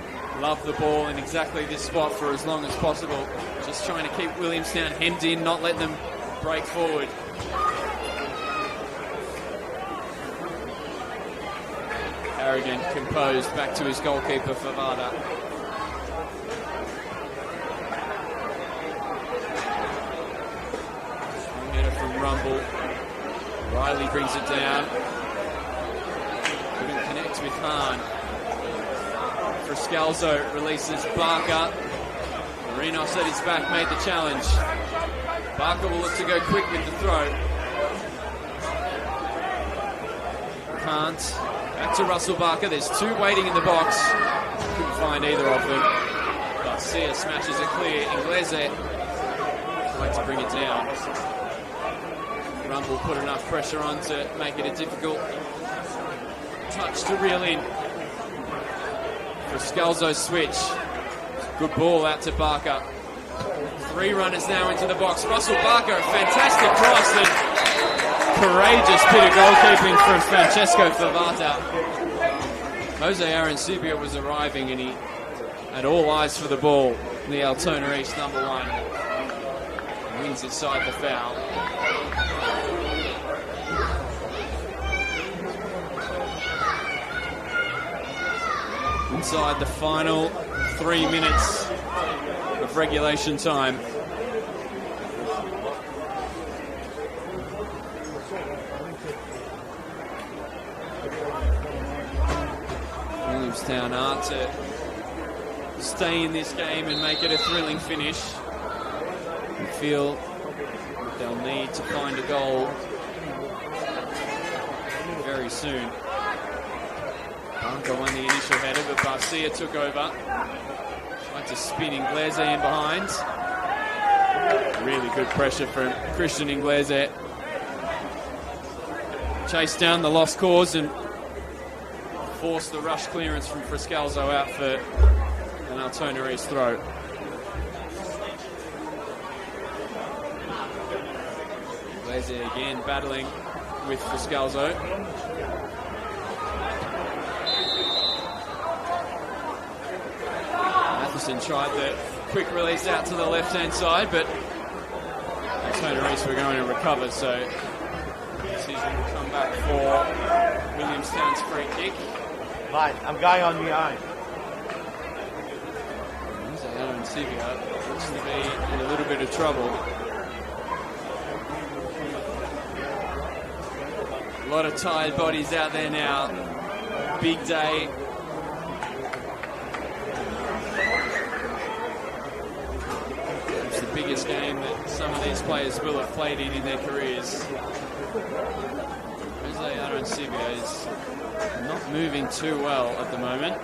love the ball in exactly this spot for as long as possible. Just trying to keep Williamstown hemmed in, not let them break forward. Arrogant, composed, back to his goalkeeper, Favada. Strong header from Rumble. Riley brings it down. Couldn't connect with Hahn. Friscalzo releases Barker. Marinos at his back made the challenge. Barker will look to go quick with the throw. Can't. Back to Russell Barker. There's two waiting in the box. Couldn't find either of them. Garcia smashes it clear. Inglese trying to bring it down. Rumble put enough pressure on to make it a difficult touch to reel in. Friscalzo's switch. Good ball out to Barker. Three runners now into the box. Russell Barker, a fantastic cross and courageous bit of goalkeeping from Francesco Favata. Jose Arancibia was arriving and he had all eyes for the ball. The Altona East number 1 wins inside the foul. Inside the final 3 minutes of regulation time. Williamstown are to stay in this game and make it a thrilling finish. We feel they'll need to find a goal very soon. Barker won the initial header, but Garcia took over. Tried to spin Inglese in behind. Really good pressure from Christian Inglese. Chased down the lost cause and forced the rush clearance from Friscalzo out for an Altona East throw. Inglese again battling with Friscalzo. Matheson tried the quick release out to the left-hand side, but Altona East were going to recover, so decision will come back for Williamstown's free kick. Mate, I'm going on my own. Alan Sivia looks to be in a little bit of trouble. A lot of tired bodies out there now. Big day. It's the biggest game that some of these players will have played in their careers. Jose Arancibia is not moving too well at the moment.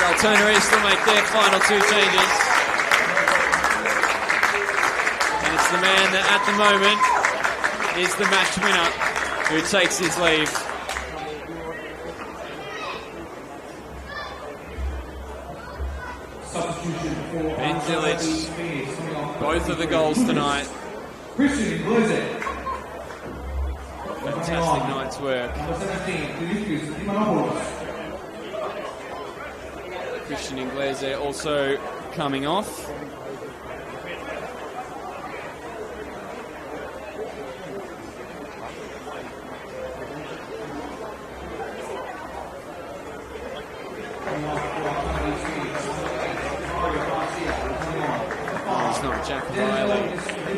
Altona East will make their final 2 changes. And it's the man that at the moment is the match winner who takes his leave. Ben Dillage, both of the goals tonight. Fantastic night's work. Christian Inglese also coming off. It's not Jack Riley. He's the man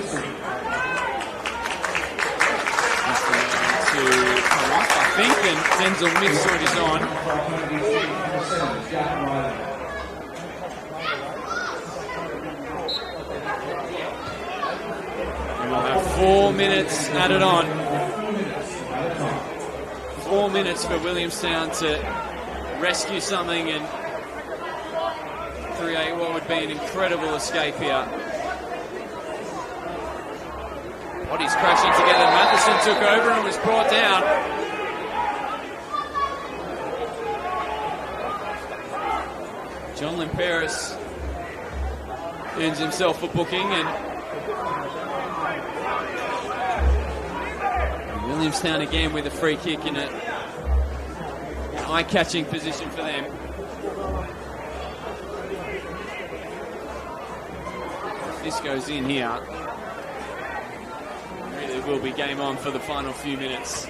to come off, I think, and Denzel Mifsud is on. And we'll have 4 minutes added on. 4 minutes for Williamstown to rescue something and create what would be an incredible escape here. Bodies crashing together. Matheson took over and was brought down. John Limperis earns himself a booking, and Williamstown again with a free kick in an eye-catching position for them. If this goes in here, really will be game on for the final few minutes.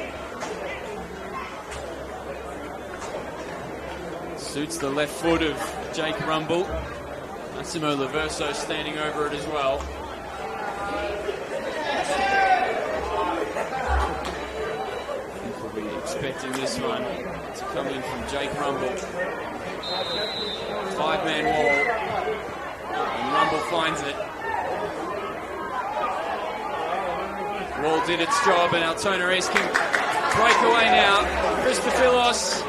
Suits the left foot of Jake Rumble. Massimo Laverso standing over it as well. I think we'll be expecting this one to come in from Jake Rumble. 5-man wall. And Rumble finds it. Wall did its job, and Altona East can break away now. Christophilos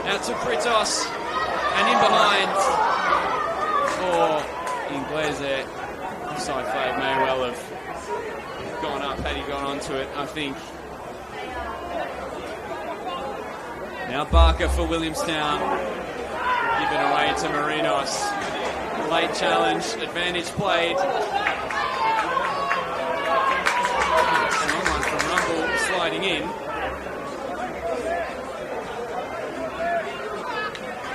out to Britos, and in behind for Inglese. Side flag may well have gone up had he gone onto it, I think. Now Barker for Williamstown, given away to Marinos. Late challenge, advantage played. Someone from Rumble sliding in.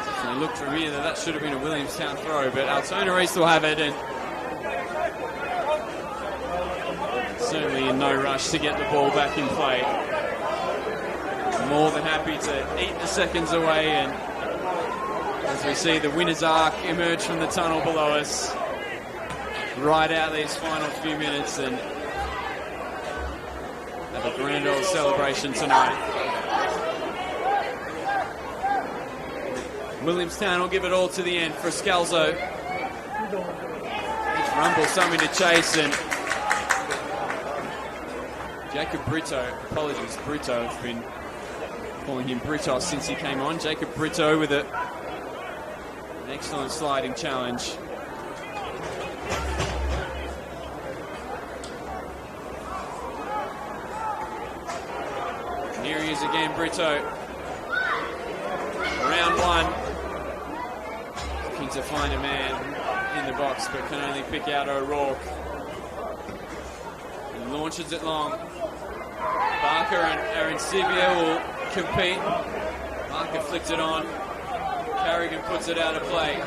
Definitely looked from here that should have been a Williamstown throw, but Altona East will have it, and certainly in no rush to get the ball back in play. More than happy to eat the seconds away, and as we see the winner's arc emerge from the tunnel below us, ride out these final few minutes and have a grand old celebration tonight. Williamstown will give it all to the end for Scalzo. It's Rumble something to chase, and Jacob Brito, apologies, Brito, I've been calling him Britos since he came on. Jacob Brito with an excellent sliding challenge. And here he is again, Brito. Round one. Looking to find a man in the box, but can only pick out O'Rourke. And launches it long. Barker and Arancibia will compete. Barker flicked it on. Carrigan puts it out of play.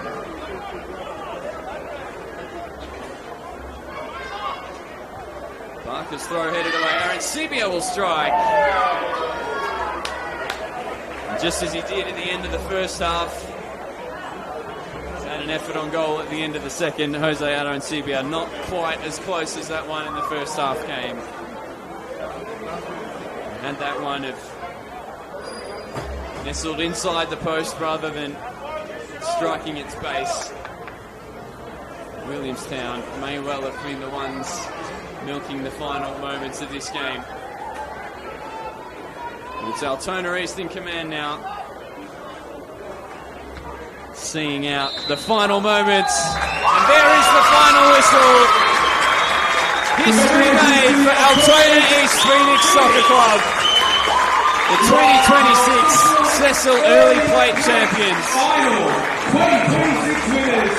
Barker's throw headed away. Arancibia will strike. And just as he did at the end of the first half, had an effort on goal at the end of the second. Jose Arancibia not quite as close as that one in the first half came. And that one have nestled inside the post rather than striking its base. Williamstown may well have been the ones milking the final moments of this game. It's Altona East in command now, seeing out the final moments. And there is the final whistle. History made for Altona East Phoenix Soccer Club, the 2026 Cecil Earley Plate champions. Final 2026 winners.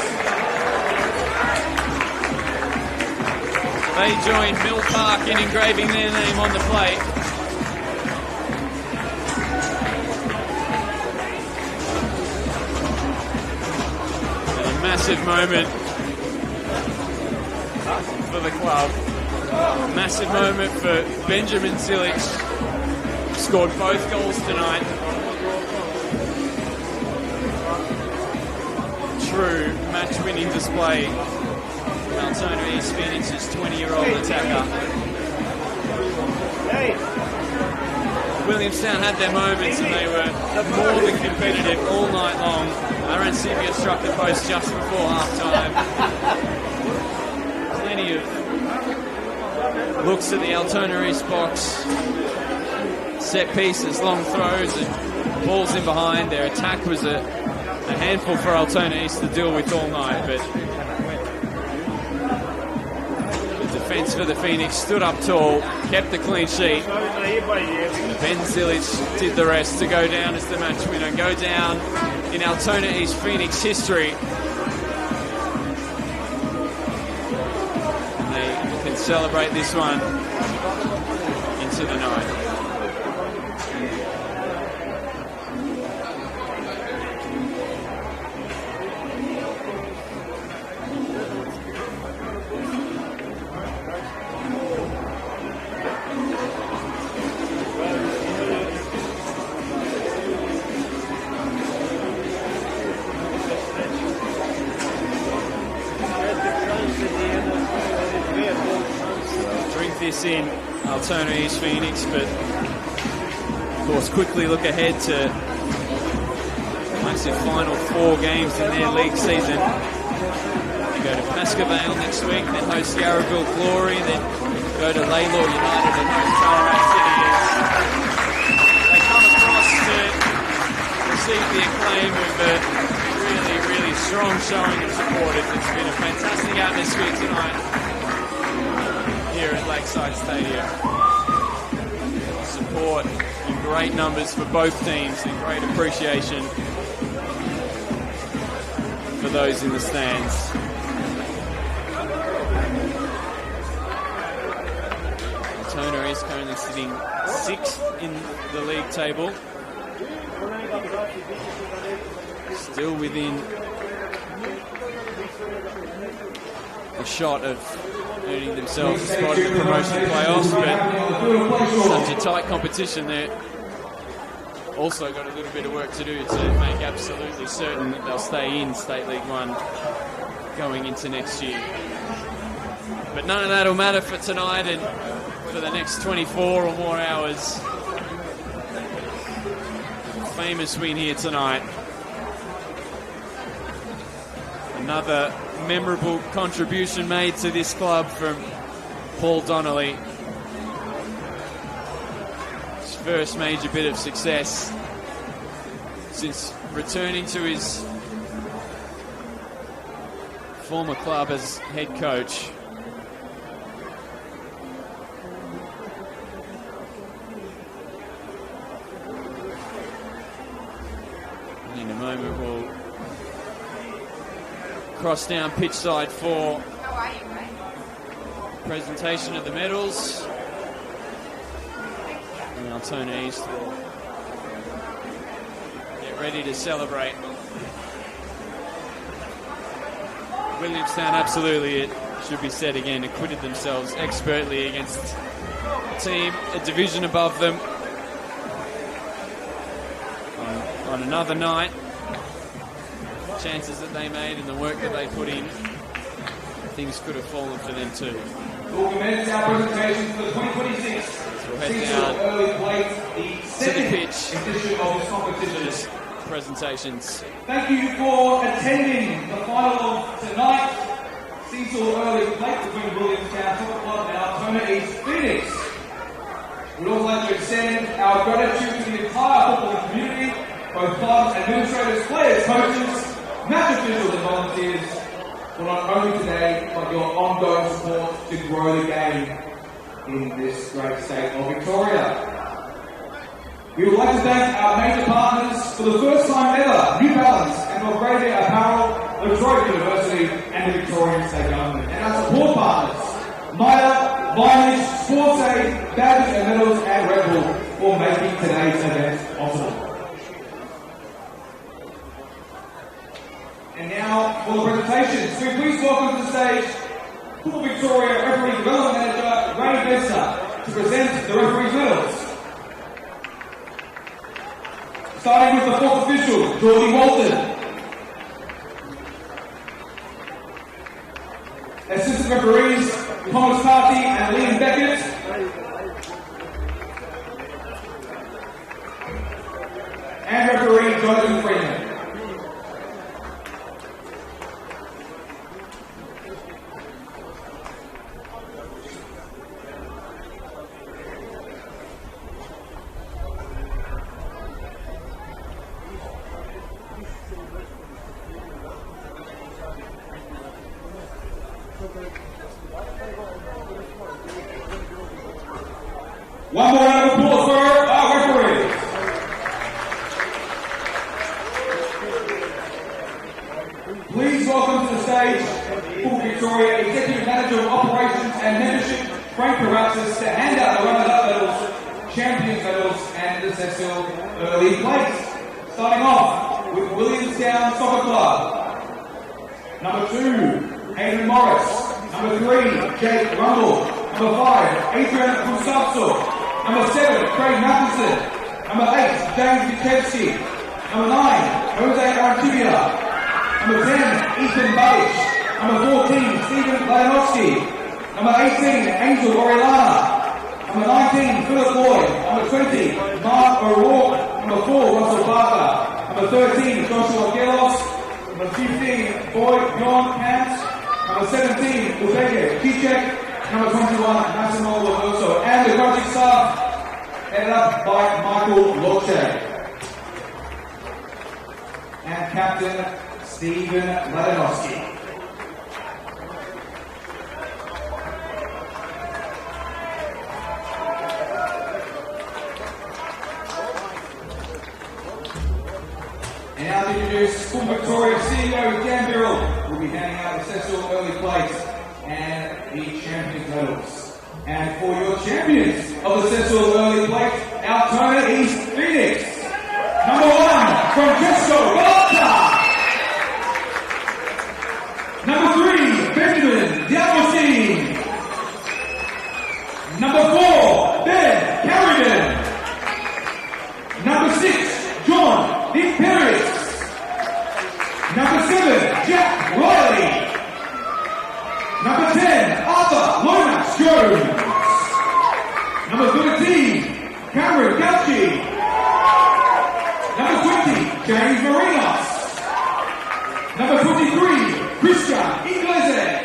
They joined Mill Park in engraving their name on the plate. And a massive moment for the club. A massive moment for Benjamin Silic. Scored both goals tonight. True match-winning display. Altona East Phoenix's 20-year-old attacker. Williamstown had their moments and they were more than competitive all night long. Arancibia struck the post just before half-time. Plenty of looks at the Altona East box. Set pieces, long throws and balls in behind. Their attack was a a handful for Altona East to deal with all night, but the defence for the Phoenix stood up tall, kept the clean sheet. Ben Zilic did the rest to go down as the match winner, go down in Altona East Phoenix history. And they can celebrate this one into the night. This in Altona East Phoenix, but of course quickly look ahead to massive final 4 games in their league season. They go to Pascoe next week, then host Yarraville Glory, then go to Laylaw United and host Ballarat City as they come across to receive the acclaim of a really, really strong showing of supporters. It's been a fantastic atmosphere tonight here at Lakeside Stadium. Support in great numbers for both teams and great appreciation for those in the stands. Altona is currently sitting 6th in the league table. Still within a shot of earning themselves a spot in the promotion playoffs, but such a tight competition there. Also got a little bit of work to do to make absolutely certain that they'll stay in State League 1 going into next year. But none of that will matter for tonight and for the next 24 or more hours. Famous win here tonight. Another memorable contribution made to this club from Paul Donnelly. His first major bit of success since returning to his former club as head coach. In a moment we'll cross down pitch side for presentation of the medals. And Altona East will get ready to celebrate. Williamstown, absolutely, it should be said again, acquitted themselves expertly against a team a division above them on another night. Chances that they made and the work that they put in, things could have fallen for them too. We'll commence our presentation for the 2026 So we'll head Cecil down Earley Plate, the to the second pitch edition of this competition. Just presentations. Thank you for attending the final of tonight. Cecil Earley Plate between Williamstown Soccer Club and Altona East Phoenix. We'd also like to extend our gratitude to the entire footballing community, both clubs, administrators, players, coaches, match officials and volunteers, for not only today, but your ongoing support to grow the game in this great state of Victoria. We would like to thank our major partners for the first time ever, New Balance and Belgravia Apparel, Detroit University and the Victorian State Government. And our support partners, Maya, Vinage, Sports Aid, Badges and Medals and Red Bull for making today's event possible. And now for the presentations, we please welcome to the stage Football Victoria Referee Development Manager Ray Vesta to present the referee's medals. Starting with the fourth official, Geordie Walton. Assistant referees, Thomas Party and Liam Beckett. And referee, Jonathan Freeman. One more round of applause for our referees. Please welcome to the stage Full Victoria Executive Manager of Operations and Membership, Frank Karatzis, to hand out the runners-up medals, champions medals, and the Cecil Earley plates. Starting off with Williamstown Soccer Club. Number 2, Adrian Morris. Number 3, Jake Rumble. Number 5, Adrian Kusatso. Number 7, Craig Matheson. Number 8, James Vitevsky. Number 9, Jose Arantibia. Number 10, Ethan Babish. Number 14, Stephen Ladanowski. Number 18, Angel Orellana. Number 19, Philip Boyd. Number 20, Mark O'Rourke. Number 4, Russell Barker. Number 13, Joshua Gelos. Number 15, Boyd John Camps. Number 17, Udege Kicek. Number 21, Massimo Lovoso. And the coaching staff, headed up by Michael Loche. And Captain Stephen Ladanowski. And now to introduce Full Victoria CEO Dan Birrell, who will be handing out the Cecil Earley plates and the champions medals. And for your champions of the Cecil Earley plate, Altona East Phoenix. Number 1, Francesco Galata. Number 3, Benjamin Diagostini. Number 4, Ben Carrigan. Number 6, John Nick Perez. Number 7, Jack Riley. Number 10, Arthur Lomax Jones. Number 13, Cameron Gauchi. Number 20, James Marinos. Number 23, Christian Iglesias.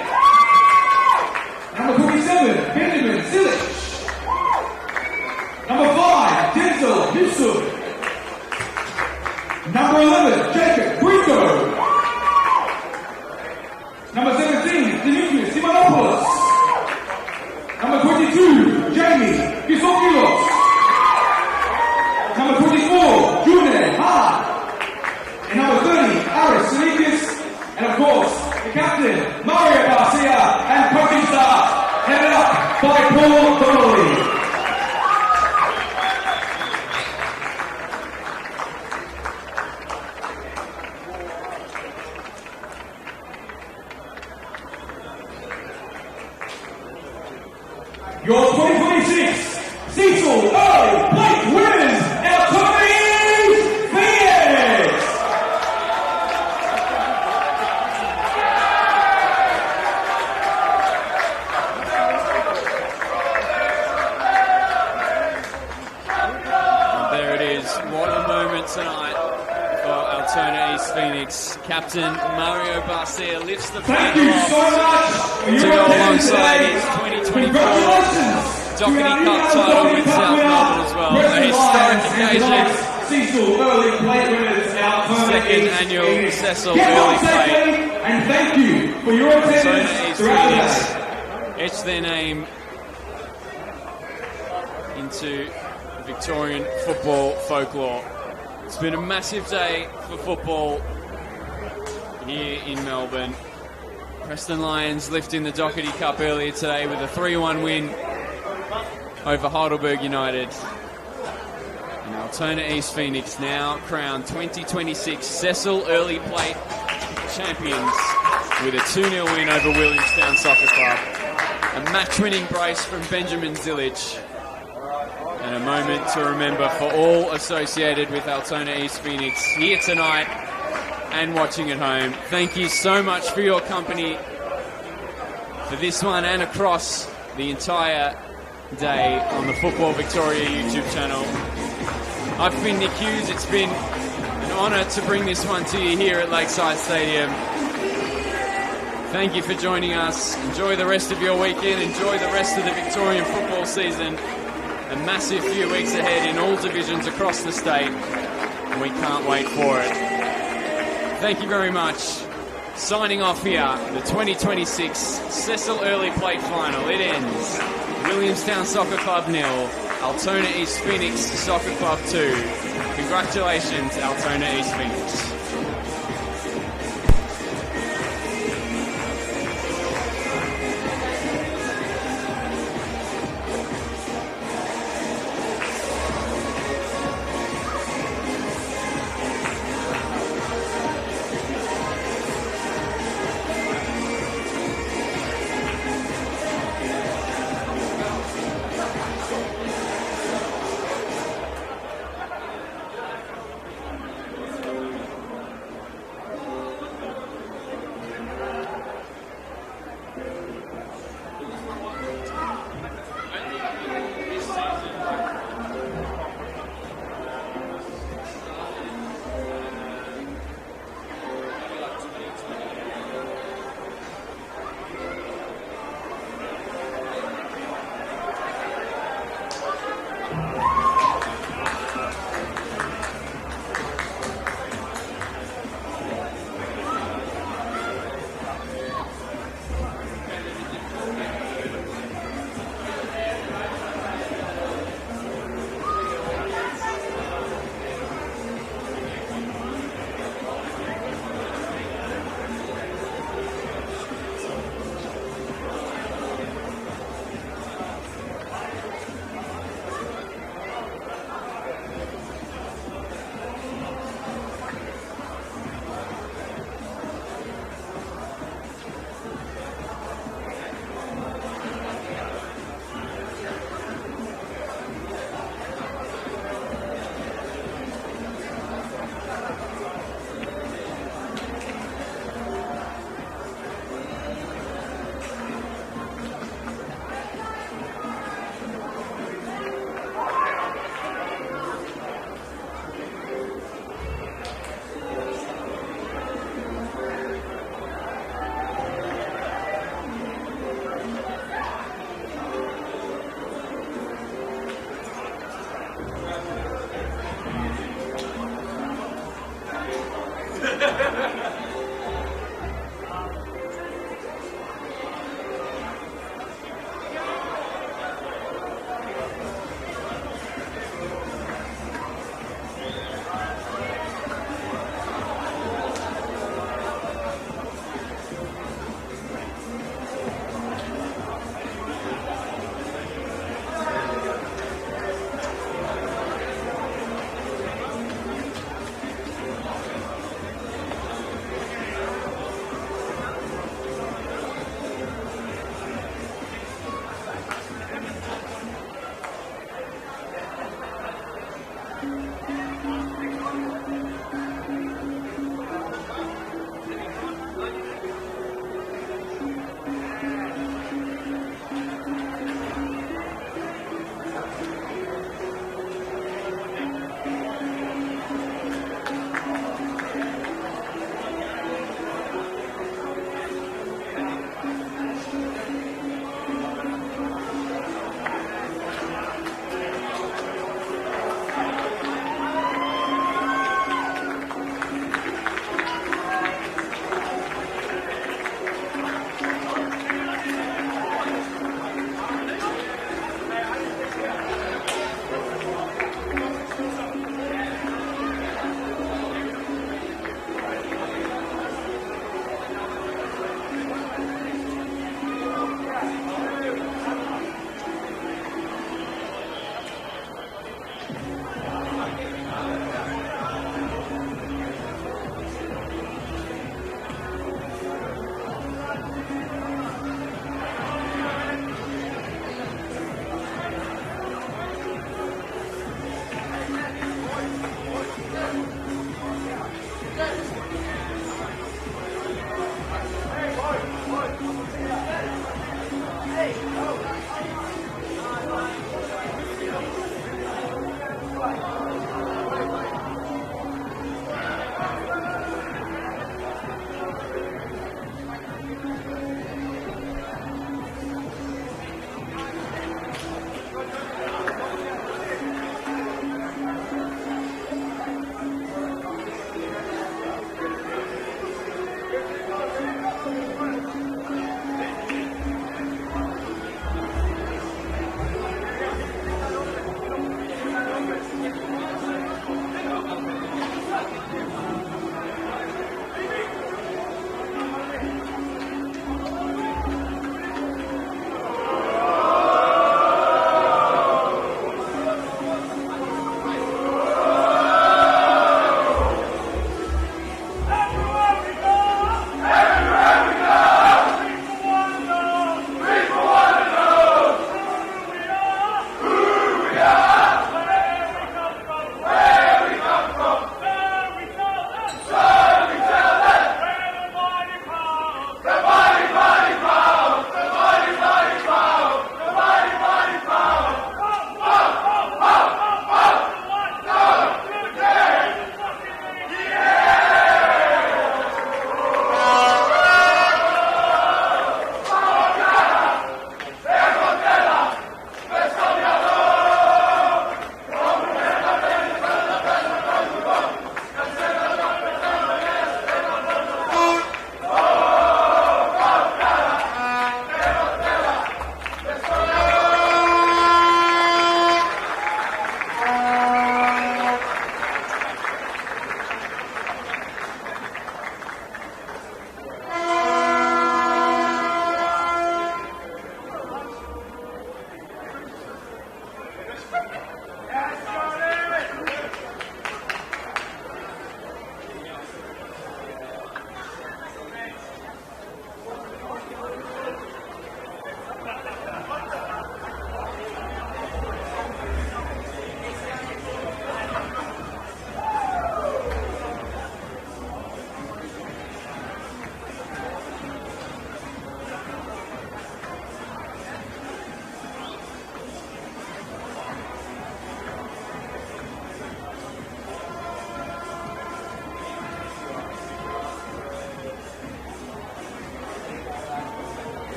Number 27, Benjamin Silich. Number 5, Denzel Yusuf. Number 11, Jacob Brito. Number 17, Demetrius Simonopoulos. Number 22, Jamie Bisopoulos. Number 24, June Hart. And number 30, Aris Salikas. And of course, the captain, Mario Garcia, and coaching staff, headed up by Paul Donnelly. Your 2026 Cecil Earley plate winners, Altona Phoenix! And there it is. What a moment tonight for Altona East Phoenix. Captain Mario Garcia lifts the Thank banner you off so much to go alongside his 2024 Doherty Cup title with South Melbourne as well. A historic occasion. Cecil Earley plate winners, Altona Second East annual Phoenix. Cecil Get Earley home safely, plate. and thank you for your attendance Altona East throughout the Phoenix day. etch their name into Victorian football folklore. It's been a massive day for football here in Melbourne. Preston Lions lifting the Doherty Cup earlier today with a 3-1 win over Heidelberg United. And Altona East Phoenix now crowned 2026 Cecil Earley Plate champions with a 2-0 win over Williamstown Soccer Club. A match-winning brace from Benjamin Zilich. And a moment to remember for all associated with Altona East Phoenix here tonight and watching at home. Thank you so much for your company for this one and across the entire day on the Football Victoria YouTube channel. I've been Nick Hughes. It's been an honour to bring this one to you here at Lakeside Stadium. Thank you for joining us. Enjoy the rest of your weekend. Enjoy the rest of the Victorian football season. A massive few weeks ahead in all divisions across the state. And we can't wait for it. Thank you very much. Signing off here, the 2026 Cecil Earley Plate Final. It ends. Williamstown Soccer Club 0, Altona East Phoenix Soccer Club 2. Congratulations, Altona East Phoenix.